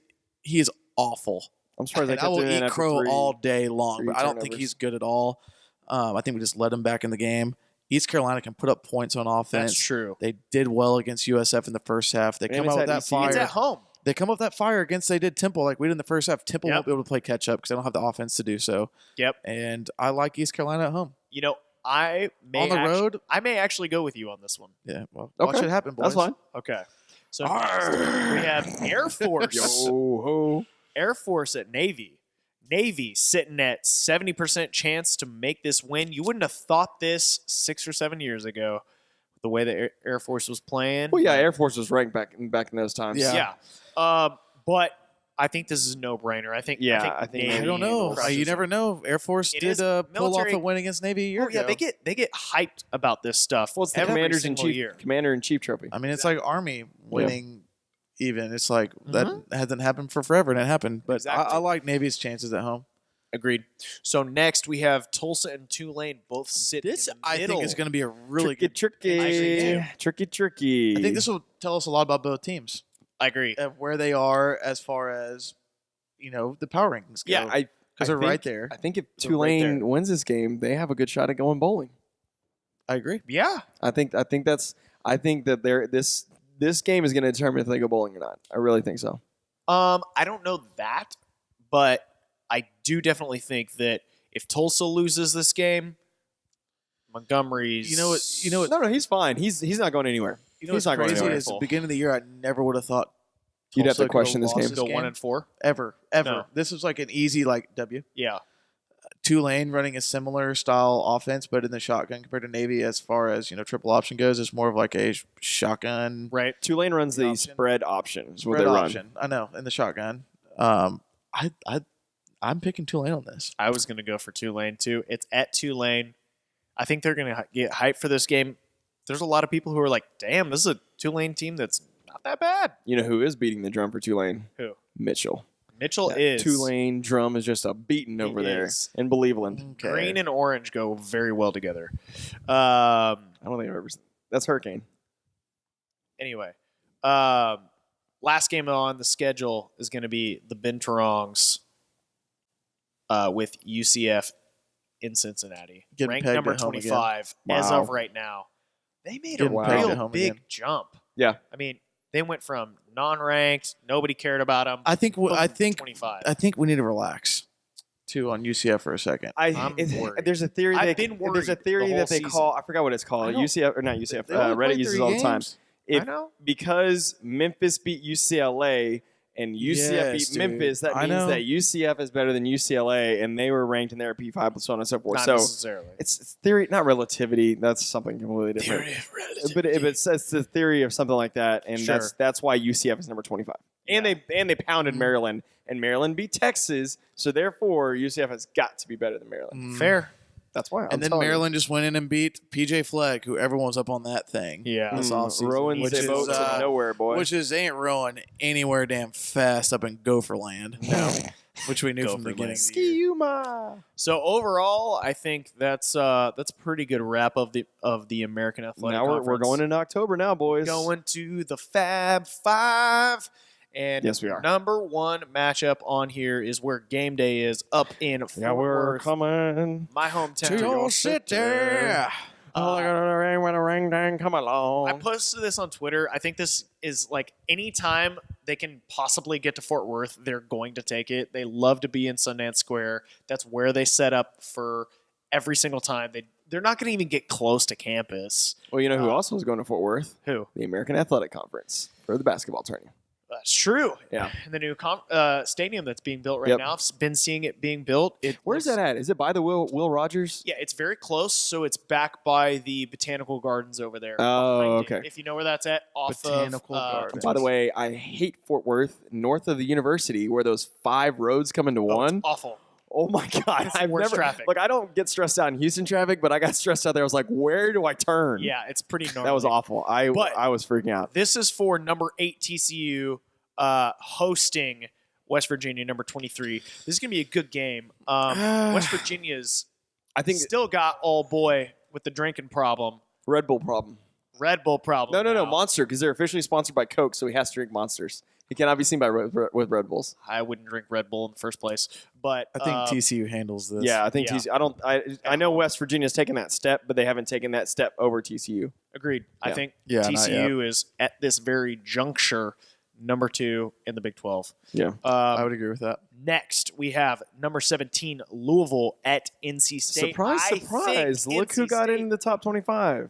Speaker 3: awful.
Speaker 2: I'm surprised they
Speaker 3: And I
Speaker 2: kept
Speaker 3: will
Speaker 2: doing that
Speaker 3: eat
Speaker 2: after
Speaker 3: crow
Speaker 2: three.
Speaker 3: all day long,
Speaker 2: three
Speaker 3: but I don't think
Speaker 2: turnovers.
Speaker 3: he's good at all. I think we just let him back in the game. East Carolina can put up points on offense.
Speaker 1: That's true.
Speaker 3: They did well against USF in the first half. They
Speaker 2: And
Speaker 3: come
Speaker 2: it's
Speaker 3: out with
Speaker 2: at
Speaker 3: that
Speaker 2: ECU.
Speaker 3: fire.
Speaker 1: It's at home.
Speaker 3: They come up with that fire against they did Temple like we did in the first half. Temple
Speaker 1: Yep.
Speaker 3: won't be able to play catch up because they don't have the offense to do so.
Speaker 1: Yep.
Speaker 3: And I like East Carolina at home.
Speaker 1: I may
Speaker 3: On the road?
Speaker 1: I may actually go with you on this one.
Speaker 3: Yeah, well,
Speaker 2: Okay.
Speaker 3: watch it happen, boys.
Speaker 2: That's fine.
Speaker 1: Okay. So next, we have Air Force.
Speaker 2: Yo ho.
Speaker 1: Air Force at Navy. Navy sitting at 70% chance to make this win. You wouldn't have thought this 6 or 7 years ago, the way the Air Force was playing.
Speaker 2: Well, yeah, Air Force was ranked back in those times.
Speaker 3: Yeah.
Speaker 1: But I think this is a no-brainer. I think
Speaker 2: Yeah,
Speaker 1: I
Speaker 2: I think
Speaker 1: think
Speaker 3: I
Speaker 1: Navy
Speaker 3: don't know.
Speaker 1: crushes
Speaker 3: You
Speaker 1: them.
Speaker 3: never know. Air Force
Speaker 1: It
Speaker 3: did
Speaker 1: is
Speaker 3: pull off
Speaker 1: military-
Speaker 3: a win against Navy a year
Speaker 1: Oh, yeah,
Speaker 3: ago.
Speaker 1: they get hyped about this stuff.
Speaker 2: Well, it's the
Speaker 1: every
Speaker 2: Commanders in
Speaker 1: single
Speaker 2: Chief
Speaker 1: year.
Speaker 2: Commander in Chief trophy.
Speaker 3: I mean, it's like Army winning even. It's like that hasn't happened for forever, and it happened. But
Speaker 1: Exactly.
Speaker 3: I like Navy's chances at home.
Speaker 1: Agreed. So next we have Tulsa and Tulane both sit
Speaker 3: This,
Speaker 1: in the
Speaker 3: I
Speaker 1: middle.
Speaker 3: think, is going to be a really
Speaker 2: tricky,
Speaker 3: good.
Speaker 2: tricky.
Speaker 3: I think this will tell us a lot about both teams
Speaker 1: I agree.
Speaker 3: of where they are as far as the power rankings go.
Speaker 1: Yeah,
Speaker 3: because they're right there.
Speaker 2: I think if
Speaker 1: They're right
Speaker 2: Tulane
Speaker 1: there.
Speaker 2: wins this game, they have a good shot at going bowling.
Speaker 3: I agree.
Speaker 1: Yeah.
Speaker 2: I think that this game is going to determine if they go bowling or not. I really think so.
Speaker 1: I don't know that, but I do definitely think that if Tulsa loses this game, Montgomery's.
Speaker 3: You know what?
Speaker 2: No, he's fine. He's not going anywhere.
Speaker 3: You know what's
Speaker 2: He's not going
Speaker 3: crazy
Speaker 2: anywhere.
Speaker 3: is the beginning of the year, I never would have thought
Speaker 2: You'd have to
Speaker 3: Tulsa could
Speaker 2: question
Speaker 3: have
Speaker 2: this
Speaker 3: lost
Speaker 2: game.
Speaker 1: Go 1-4.
Speaker 3: ever.
Speaker 1: No.
Speaker 3: This was like an easy W.
Speaker 1: Yeah.
Speaker 3: Tulane running a similar style offense, but in the shotgun compared to Navy, as far as triple option goes, it's more of like a shotgun
Speaker 1: Right.
Speaker 2: Tulane runs the
Speaker 3: Option.
Speaker 2: spread option. Is what
Speaker 3: spread
Speaker 2: they run.
Speaker 3: option. I know in the shotgun. I'm picking Tulane on this.
Speaker 1: I was going to go for Tulane too. It's at Tulane. I think they're going to get hyped for this game. There's a lot of people who are like, "Damn, this is a Tulane team that's not that bad."
Speaker 2: You know who is beating the drum for Tulane?
Speaker 1: Who?
Speaker 2: Mitchell.
Speaker 1: Mitchell
Speaker 2: That
Speaker 1: is.
Speaker 2: Tulane drum is just a beating over there
Speaker 1: is.
Speaker 2: in Believeland.
Speaker 3: Okay.
Speaker 1: Green and orange go very well together.
Speaker 2: I don't think I've ever. That's Hurricane.
Speaker 1: Anyway, last game on the schedule is going to be the Binturongs with UCF in Cincinnati,
Speaker 3: Getting
Speaker 1: ranked
Speaker 3: pegged
Speaker 1: number
Speaker 3: at home again.
Speaker 1: 25 as
Speaker 2: Wow.
Speaker 1: of right now. They made
Speaker 3: Getting
Speaker 1: a
Speaker 2: pegged
Speaker 1: real
Speaker 3: at home
Speaker 1: big
Speaker 3: again.
Speaker 1: jump.
Speaker 2: Yeah.
Speaker 1: I mean, they went from non-ranked, nobody cared about them.
Speaker 3: I think
Speaker 1: 25.
Speaker 3: I think we need to relax too on UCF for a second.
Speaker 1: I'm worried.
Speaker 2: There's a theory.
Speaker 1: I've been worried
Speaker 2: There's a theory
Speaker 1: the whole
Speaker 2: that they
Speaker 1: season.
Speaker 2: call. I forgot what it's
Speaker 3: I
Speaker 2: called.
Speaker 3: don't-
Speaker 2: UCF or not UCF.
Speaker 3: They only
Speaker 2: Reddit
Speaker 3: played
Speaker 2: uses
Speaker 3: 3
Speaker 2: all the time.
Speaker 3: games.
Speaker 1: I know.
Speaker 2: Because Memphis beat UCLA and UCF
Speaker 3: Yes,
Speaker 2: beat
Speaker 3: dude.
Speaker 2: Memphis. That
Speaker 3: I
Speaker 2: means
Speaker 3: know.
Speaker 2: that UCF is better than UCLA, and they were ranked in their P5, so on and so forth.
Speaker 1: Not
Speaker 2: So
Speaker 1: necessarily.
Speaker 2: it's theory, not relativity. That's something completely different.
Speaker 3: Theory of relativity.
Speaker 2: But it's the theory of something like that, and
Speaker 1: Sure.
Speaker 2: that's why UCF is number 25. And they pounded Maryland, and Maryland beat Texas, so therefore UCF has got to be better than Maryland.
Speaker 1: Fair.
Speaker 2: That's why.
Speaker 3: And then Maryland just went in and beat PJ Fleck, who everyone was up on that thing.
Speaker 1: Yeah.
Speaker 3: This offseason,
Speaker 2: rowing
Speaker 3: which
Speaker 2: the
Speaker 3: is,
Speaker 2: boat to nowhere, boy.
Speaker 3: Which is ain't rowing anywhere damn fast up in Gopherland. No. Which we knew from the beginning. Of the year.
Speaker 2: Ski-uma.
Speaker 1: So overall, I think that's a pretty good wrap of the American Athletic
Speaker 2: Now we're
Speaker 1: Conference.
Speaker 2: going into October now, boys.
Speaker 1: Going to the Fab Five. And
Speaker 2: Yes, we are.
Speaker 1: number one matchup on here is where game day is up in Fort
Speaker 2: Yeah, we're
Speaker 1: Worth,
Speaker 2: coming.
Speaker 1: my hometown.
Speaker 3: To your city.
Speaker 2: Oh, I got a ring when a ring dang come along.
Speaker 1: I posted this on Twitter. I think this is like anytime they can possibly get to Fort Worth, they're going to take it. They love to be in Sundance Square. That's where they set up for every single time. They're not going to even get close to campus.
Speaker 2: Well, you know who also is going to Fort Worth?
Speaker 1: Who?
Speaker 2: The American Athletic Conference for the basketball tournament.
Speaker 1: That's true.
Speaker 2: Yeah.
Speaker 1: And the new stadium that's being built right
Speaker 2: Yep.
Speaker 1: now, I've been seeing it being built.
Speaker 2: Where's that at? Is it by the Will Rogers?
Speaker 1: Yeah, it's very close. So it's back by the Botanical Gardens over there.
Speaker 2: Oh,
Speaker 1: behind it,
Speaker 2: okay.
Speaker 1: if you know where that's at, off
Speaker 3: Botanical
Speaker 1: of
Speaker 3: Gardens.
Speaker 2: By the way, I hate Fort Worth, north of the university, where those 5 roads come into one.
Speaker 1: It's awful.
Speaker 2: Oh my God!
Speaker 1: It's the
Speaker 2: I've
Speaker 1: worst
Speaker 2: never
Speaker 1: traffic.
Speaker 2: like I don't get stressed out in Houston traffic, but I got stressed out there. I was like, where do I turn?
Speaker 1: Yeah, it's pretty gnarly.
Speaker 2: that was awful. I
Speaker 1: But-
Speaker 2: was freaking out.
Speaker 1: This is for number 8 TCU hosting West Virginia, number 23. This is going to be a good game. West Virginia's
Speaker 2: I think
Speaker 1: still got old boy with the drinking problem.
Speaker 2: Red Bull problem.
Speaker 1: Red Bull problem.
Speaker 2: No,
Speaker 1: now.
Speaker 2: Monster, because they're officially sponsored by Coke, so he has to drink Monsters. He cannot be seen by with Red Bulls.
Speaker 1: I wouldn't drink Red Bull in the first place. But
Speaker 3: I think TCU handles this.
Speaker 2: Yeah, I think
Speaker 1: Yeah.
Speaker 2: TCU. I know West Virginia's taken that step, but they haven't taken that step over TCU.
Speaker 1: agreed. I
Speaker 2: Yeah.
Speaker 1: think
Speaker 3: Yeah, not
Speaker 1: TCU is at this very juncture number 2 in the Big 12.
Speaker 2: Yeah.
Speaker 3: I would agree with that.
Speaker 1: Next, we have number 17 Louisville at NC State.
Speaker 2: Surprise,
Speaker 1: I
Speaker 2: surprise!
Speaker 1: think
Speaker 2: Look who
Speaker 1: NC
Speaker 2: got
Speaker 1: State-
Speaker 2: in the top 25.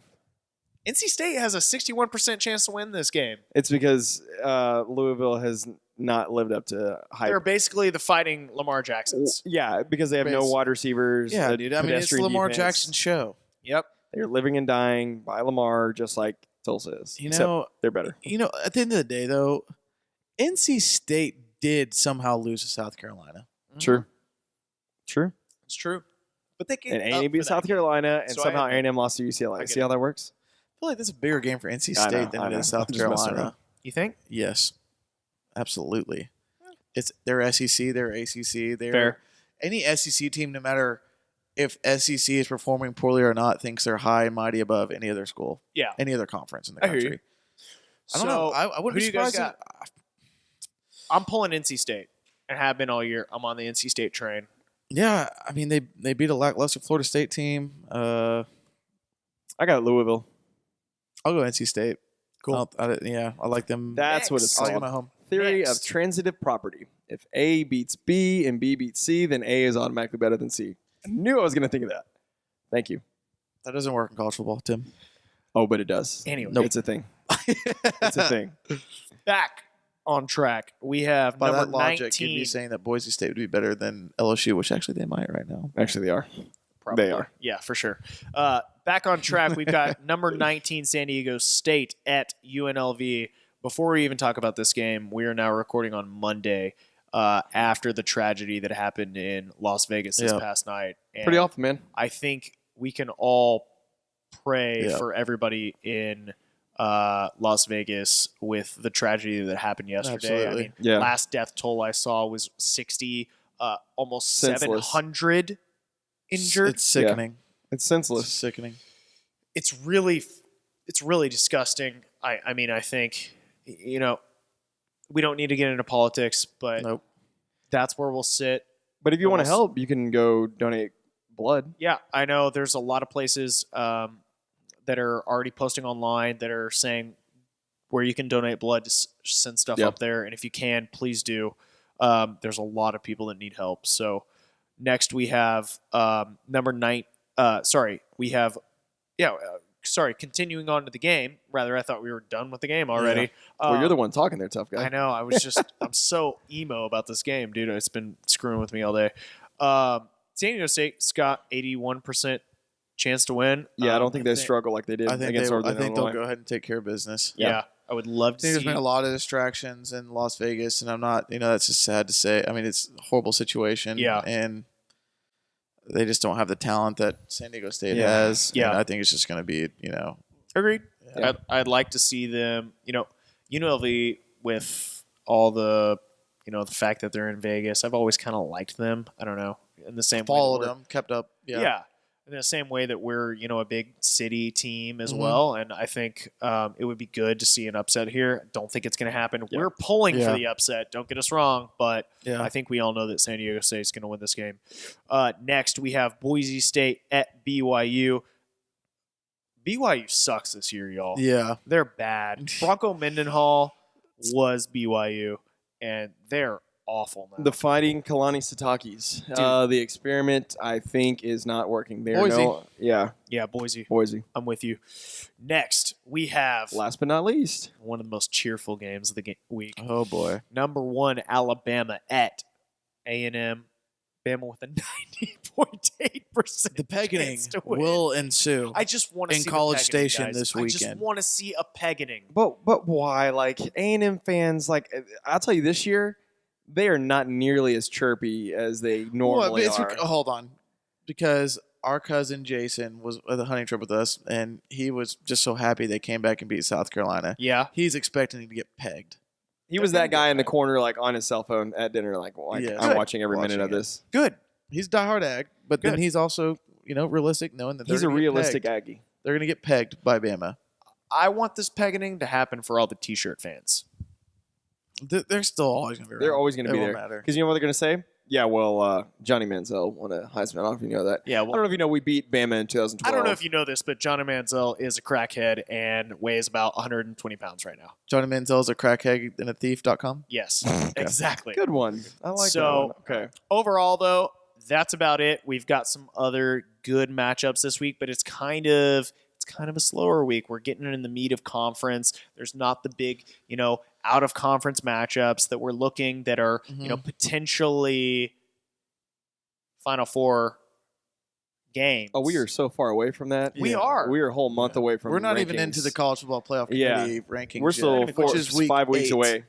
Speaker 1: NC State has a 61% chance to win this game.
Speaker 2: It's because Louisville has not lived up to hype.
Speaker 1: They're basically the fighting Lamar Jacksons.
Speaker 2: Yeah, because they have no
Speaker 3: Base.
Speaker 2: wide receivers.
Speaker 3: Yeah,
Speaker 2: a
Speaker 3: dude. I mean, it's
Speaker 2: pedestrian
Speaker 3: Lamar
Speaker 2: defense.
Speaker 3: Jackson's show.
Speaker 1: Yep.
Speaker 2: They're living and dying by Lamar, just like Tulsa is.
Speaker 3: You
Speaker 2: Except
Speaker 3: know,
Speaker 2: they're better.
Speaker 3: at the end of the day, though, NC State did somehow lose to South Carolina.
Speaker 2: True. True.
Speaker 1: It's true. But they can
Speaker 2: And A&M beat South Carolina, and
Speaker 1: So I
Speaker 2: somehow
Speaker 1: admit-
Speaker 2: A&M lost to
Speaker 1: I
Speaker 2: UCLA.
Speaker 1: get
Speaker 2: See
Speaker 1: it.
Speaker 2: how that works?
Speaker 3: I feel like that's a bigger game for NC
Speaker 2: I know,
Speaker 3: State than
Speaker 2: I
Speaker 3: it
Speaker 2: know.
Speaker 3: is South
Speaker 2: I'm just messing
Speaker 3: Carolina.
Speaker 2: around.
Speaker 1: You think?
Speaker 3: Yes, absolutely. It's their SEC, their ACC, their
Speaker 2: Fair.
Speaker 3: any SEC team, no matter if SEC is performing poorly or not, thinks they're high and mighty above any other school,
Speaker 1: Yeah.
Speaker 3: any other conference in the
Speaker 2: I hear you.
Speaker 3: country. I don't know. I wouldn't
Speaker 1: who
Speaker 3: be
Speaker 1: do you guys
Speaker 3: surprised.
Speaker 1: I'm pulling NC State and have been all year. I'm on the NC State train.
Speaker 3: Yeah, I mean they beat a lackluster Florida State team.
Speaker 2: I got Louisville.
Speaker 3: I'll go NC State.
Speaker 1: Cool.
Speaker 3: I like them.
Speaker 2: That's what it's
Speaker 3: I like them
Speaker 2: called.
Speaker 3: at home.
Speaker 2: Theory
Speaker 1: Next.
Speaker 2: of transitive property. If A beats B and B beats C, then A is automatically better than C. I knew I was going to think of that. Thank you.
Speaker 3: That doesn't work in college football, Tim.
Speaker 2: Oh, but it does.
Speaker 1: Anyway,
Speaker 2: It's a thing. It's a thing.
Speaker 1: back on track. We have
Speaker 3: By
Speaker 1: number
Speaker 3: that logic,
Speaker 1: 19.
Speaker 3: you'd be saying that Boise State would be better than LSU, which actually they might right now.
Speaker 2: Actually, they are.
Speaker 1: Probably.
Speaker 2: They are.
Speaker 1: Yeah, for sure. Back on track, we've got number 19 San Diego State at UNLV. Before we even talk about this game, we are now recording on Monday after the tragedy that happened in Las Vegas this
Speaker 3: Yeah.
Speaker 1: past night. And
Speaker 2: Pretty awful, man.
Speaker 1: I think we can all pray
Speaker 3: Yeah.
Speaker 1: for everybody in Las Vegas with the tragedy that happened yesterday.
Speaker 3: Absolutely.
Speaker 1: I mean, last death toll I saw was 60, almost
Speaker 2: Senseless.
Speaker 1: 700 injured.
Speaker 3: It's sickening.
Speaker 2: It's senseless.
Speaker 3: It's sickening.
Speaker 1: It's really disgusting. I mean, I think, we don't need to get into politics, but
Speaker 3: Nope.
Speaker 1: that's where we'll sit.
Speaker 2: But if you want to
Speaker 1: Almost-
Speaker 2: help, you can go donate blood.
Speaker 1: Yeah, I know there's a lot of places that are already posting online that are saying where you can donate blood to send stuff up there. And if you can, please do. There's a lot of people that need help. So next we have number 9. Continuing on to the game. Rather, I thought we were done with the game already.
Speaker 2: Well, you're the one talking there, tough guy.
Speaker 1: I know. I was I'm so emo about this game, dude. It's been screwing with me all day. San Diego State's got 81% chance to win.
Speaker 2: Yeah, I don't think they struggle like they did against Northern
Speaker 3: I think they'll
Speaker 2: Illinois.
Speaker 3: go ahead and take care of business.
Speaker 1: Yeah, I would love to see.
Speaker 3: There's been a lot of distractions in Las Vegas, and I'm not, that's just sad to say. I mean, it's a horrible situation.
Speaker 1: Yeah.
Speaker 3: And they just don't have the talent that San Diego State has.
Speaker 1: Yeah.
Speaker 3: And I think it's just going to be,
Speaker 1: Agreed.
Speaker 2: Yeah.
Speaker 1: I'd like to see them, UNLV with all the, the fact that they're in Vegas. I've always kind of liked them. I don't know. In the same
Speaker 3: followed
Speaker 1: way.
Speaker 3: them, kept up.
Speaker 1: Yeah. In the same way that we're, a big city team as
Speaker 3: Mhm.
Speaker 1: well. And I think it would be good to see an upset here. Don't think it's going to happen. We're pulling for
Speaker 3: Yeah.
Speaker 1: the upset. Don't get us wrong. But
Speaker 3: Yeah.
Speaker 1: I think we all know that San Diego State is going to win this game. Next, we have Boise State at BYU. BYU sucks this year, y'all.
Speaker 3: Yeah.
Speaker 1: They're bad. Bronco Mendenhall was BYU, and they're awful now.
Speaker 2: The Fighting Kalani Satakis. The experiment, I think, is not working there.
Speaker 3: Boise.
Speaker 2: Yeah,
Speaker 1: Boise. I'm with you. Next, we have
Speaker 2: last but not least,
Speaker 1: one of the most cheerful games of the week.
Speaker 3: Oh, boy.
Speaker 1: Number 1, Alabama at A&M. Bama with a 90.8%
Speaker 3: The pegging
Speaker 1: chance to win.
Speaker 3: will ensue.
Speaker 1: I just want to
Speaker 3: in
Speaker 1: see
Speaker 3: College
Speaker 1: the pegging,
Speaker 3: Station
Speaker 1: guys.
Speaker 3: this
Speaker 1: I just
Speaker 3: weekend.
Speaker 1: want to see a pegging.
Speaker 2: but why? Like A&M fans, like I'll tell you, this year they are not nearly as chirpy as they normally are.
Speaker 3: Hold on. Because our cousin Jason was at the hunting trip with us, and he was just so happy they came back and beat South Carolina.
Speaker 1: Yeah.
Speaker 3: He's expecting to get pegged.
Speaker 2: He was that guy in the corner, like on his cell phone at dinner, like
Speaker 3: Yeah.
Speaker 2: I'm
Speaker 3: Good.
Speaker 2: watching every minute of
Speaker 3: Watching it.
Speaker 2: this.
Speaker 1: Good.
Speaker 3: He's diehard ag, but then
Speaker 1: Good.
Speaker 3: he's also, realistic, knowing that
Speaker 2: He's a
Speaker 3: they're gonna get
Speaker 2: realistic
Speaker 3: pegged.
Speaker 2: Aggie.
Speaker 3: They're going to get pegged by Bama.
Speaker 1: I want this pegging to happen for all the T-shirt fans.
Speaker 3: They're still always going to be around.
Speaker 2: They're always going to
Speaker 3: It
Speaker 2: be
Speaker 3: won't
Speaker 2: there.
Speaker 3: matter.
Speaker 2: Because you know what they're going to say? Yeah, well, Johnny Manziel won a Heisman. I don't know if you know that.
Speaker 1: Yeah,
Speaker 2: I don't know if you know we beat Bama in 2012.
Speaker 1: I don't know if you know this, but Johnny Manziel is a crackhead and weighs about 120 pounds right now.
Speaker 3: Johnny Manziel's a crackhead and a thief.com.
Speaker 1: Yes, exactly.
Speaker 2: Good one. I like
Speaker 1: So-
Speaker 2: that one. Okay.
Speaker 1: Overall, though, that's about it. We've got some other good matchups this week, but it's kind of a slower week. We're getting in the meat of conference. There's not the big, out of conference matchups that we're looking that are, potentially Final Four games.
Speaker 2: Oh, we are so far away from that.
Speaker 1: We are.
Speaker 2: We are a whole month away from
Speaker 3: We're not even
Speaker 2: rankings.
Speaker 3: into the college football playoff
Speaker 2: Yeah.
Speaker 3: committee rankings.
Speaker 2: We're still
Speaker 3: yet, which is week
Speaker 2: 5 weeks
Speaker 3: 8.
Speaker 2: away.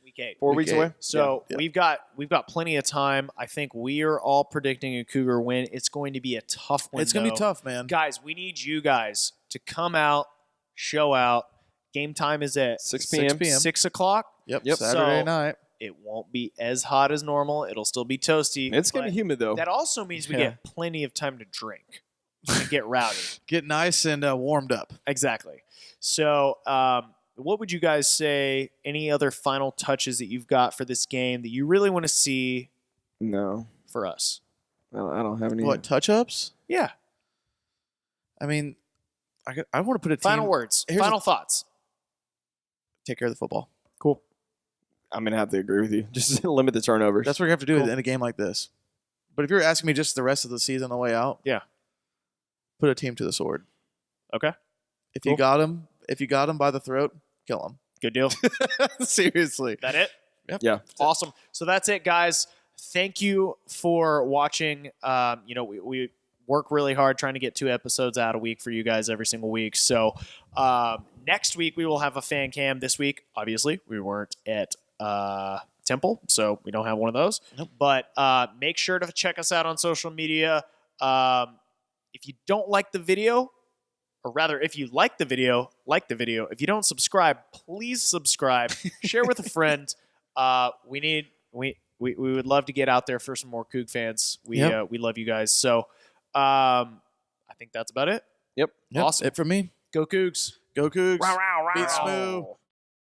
Speaker 1: Week 8.
Speaker 2: 4
Speaker 3: Week
Speaker 2: weeks
Speaker 3: 8.
Speaker 2: away.
Speaker 1: So
Speaker 3: Yeah.
Speaker 1: we've got plenty of time. I think we are all predicting a Cougar win. It's going to be a tough one.
Speaker 3: It's going to be
Speaker 1: though.
Speaker 3: tough, man.
Speaker 1: Guys, we need you guys to come out, show out. Game time is at
Speaker 2: 6
Speaker 3: 6
Speaker 2: p.m.
Speaker 3: p.m.
Speaker 1: 6 o'clock.
Speaker 3: Yep.
Speaker 2: Yep.
Speaker 3: Saturday
Speaker 1: So-
Speaker 3: night.
Speaker 1: It won't be as hot as normal. It'll still be toasty.
Speaker 2: It's going to
Speaker 1: but
Speaker 2: be humid, though.
Speaker 1: That also means we
Speaker 3: Yeah.
Speaker 1: get plenty of time to drink and get rowdy.
Speaker 3: Get nice and warmed up.
Speaker 1: Exactly. So, what would you guys say? Any other final touches that you've got for this game that you really want to see
Speaker 2: No.
Speaker 1: for us?
Speaker 2: I don't have any.
Speaker 3: What, touch-ups?
Speaker 1: Yeah.
Speaker 3: I mean, I want to put a team.
Speaker 1: Final words.
Speaker 3: Here's
Speaker 1: Final thoughts.
Speaker 3: Take care of the football.
Speaker 2: Cool. I'm going to have to agree with you. Just limit the turnovers.
Speaker 3: That's what you have to do
Speaker 1: Cool.
Speaker 3: in a game like this. But if you're asking me just the rest of the season on the way out,
Speaker 1: Yeah.
Speaker 3: put a team to the sword.
Speaker 1: Okay.
Speaker 3: If
Speaker 1: Cool.
Speaker 3: you got him by the throat, kill him.
Speaker 1: Good deal.
Speaker 3: Seriously.
Speaker 1: That it?
Speaker 2: Yeah.
Speaker 1: Awesome. So that's it, guys. Thank you for watching. We work really hard trying to get 2 episodes out a week for you guys every single week. So next week we will have a fan cam. This week, obviously, we weren't at Temple, so we don't have one of those.
Speaker 3: Nope.
Speaker 1: But make sure to check us out on social media. If you don't like the video, or rather, if you like the video, like the video. If you don't subscribe, please subscribe. Share with a friend. We would love to get out there for some more Coug fans. We love you guys. So I think that's about it.
Speaker 2: Yep.
Speaker 1: Awesome.
Speaker 3: It for me.
Speaker 1: Go Cougs.
Speaker 3: Go Cougs.
Speaker 1: Row, row, row.
Speaker 3: Beat Smoo.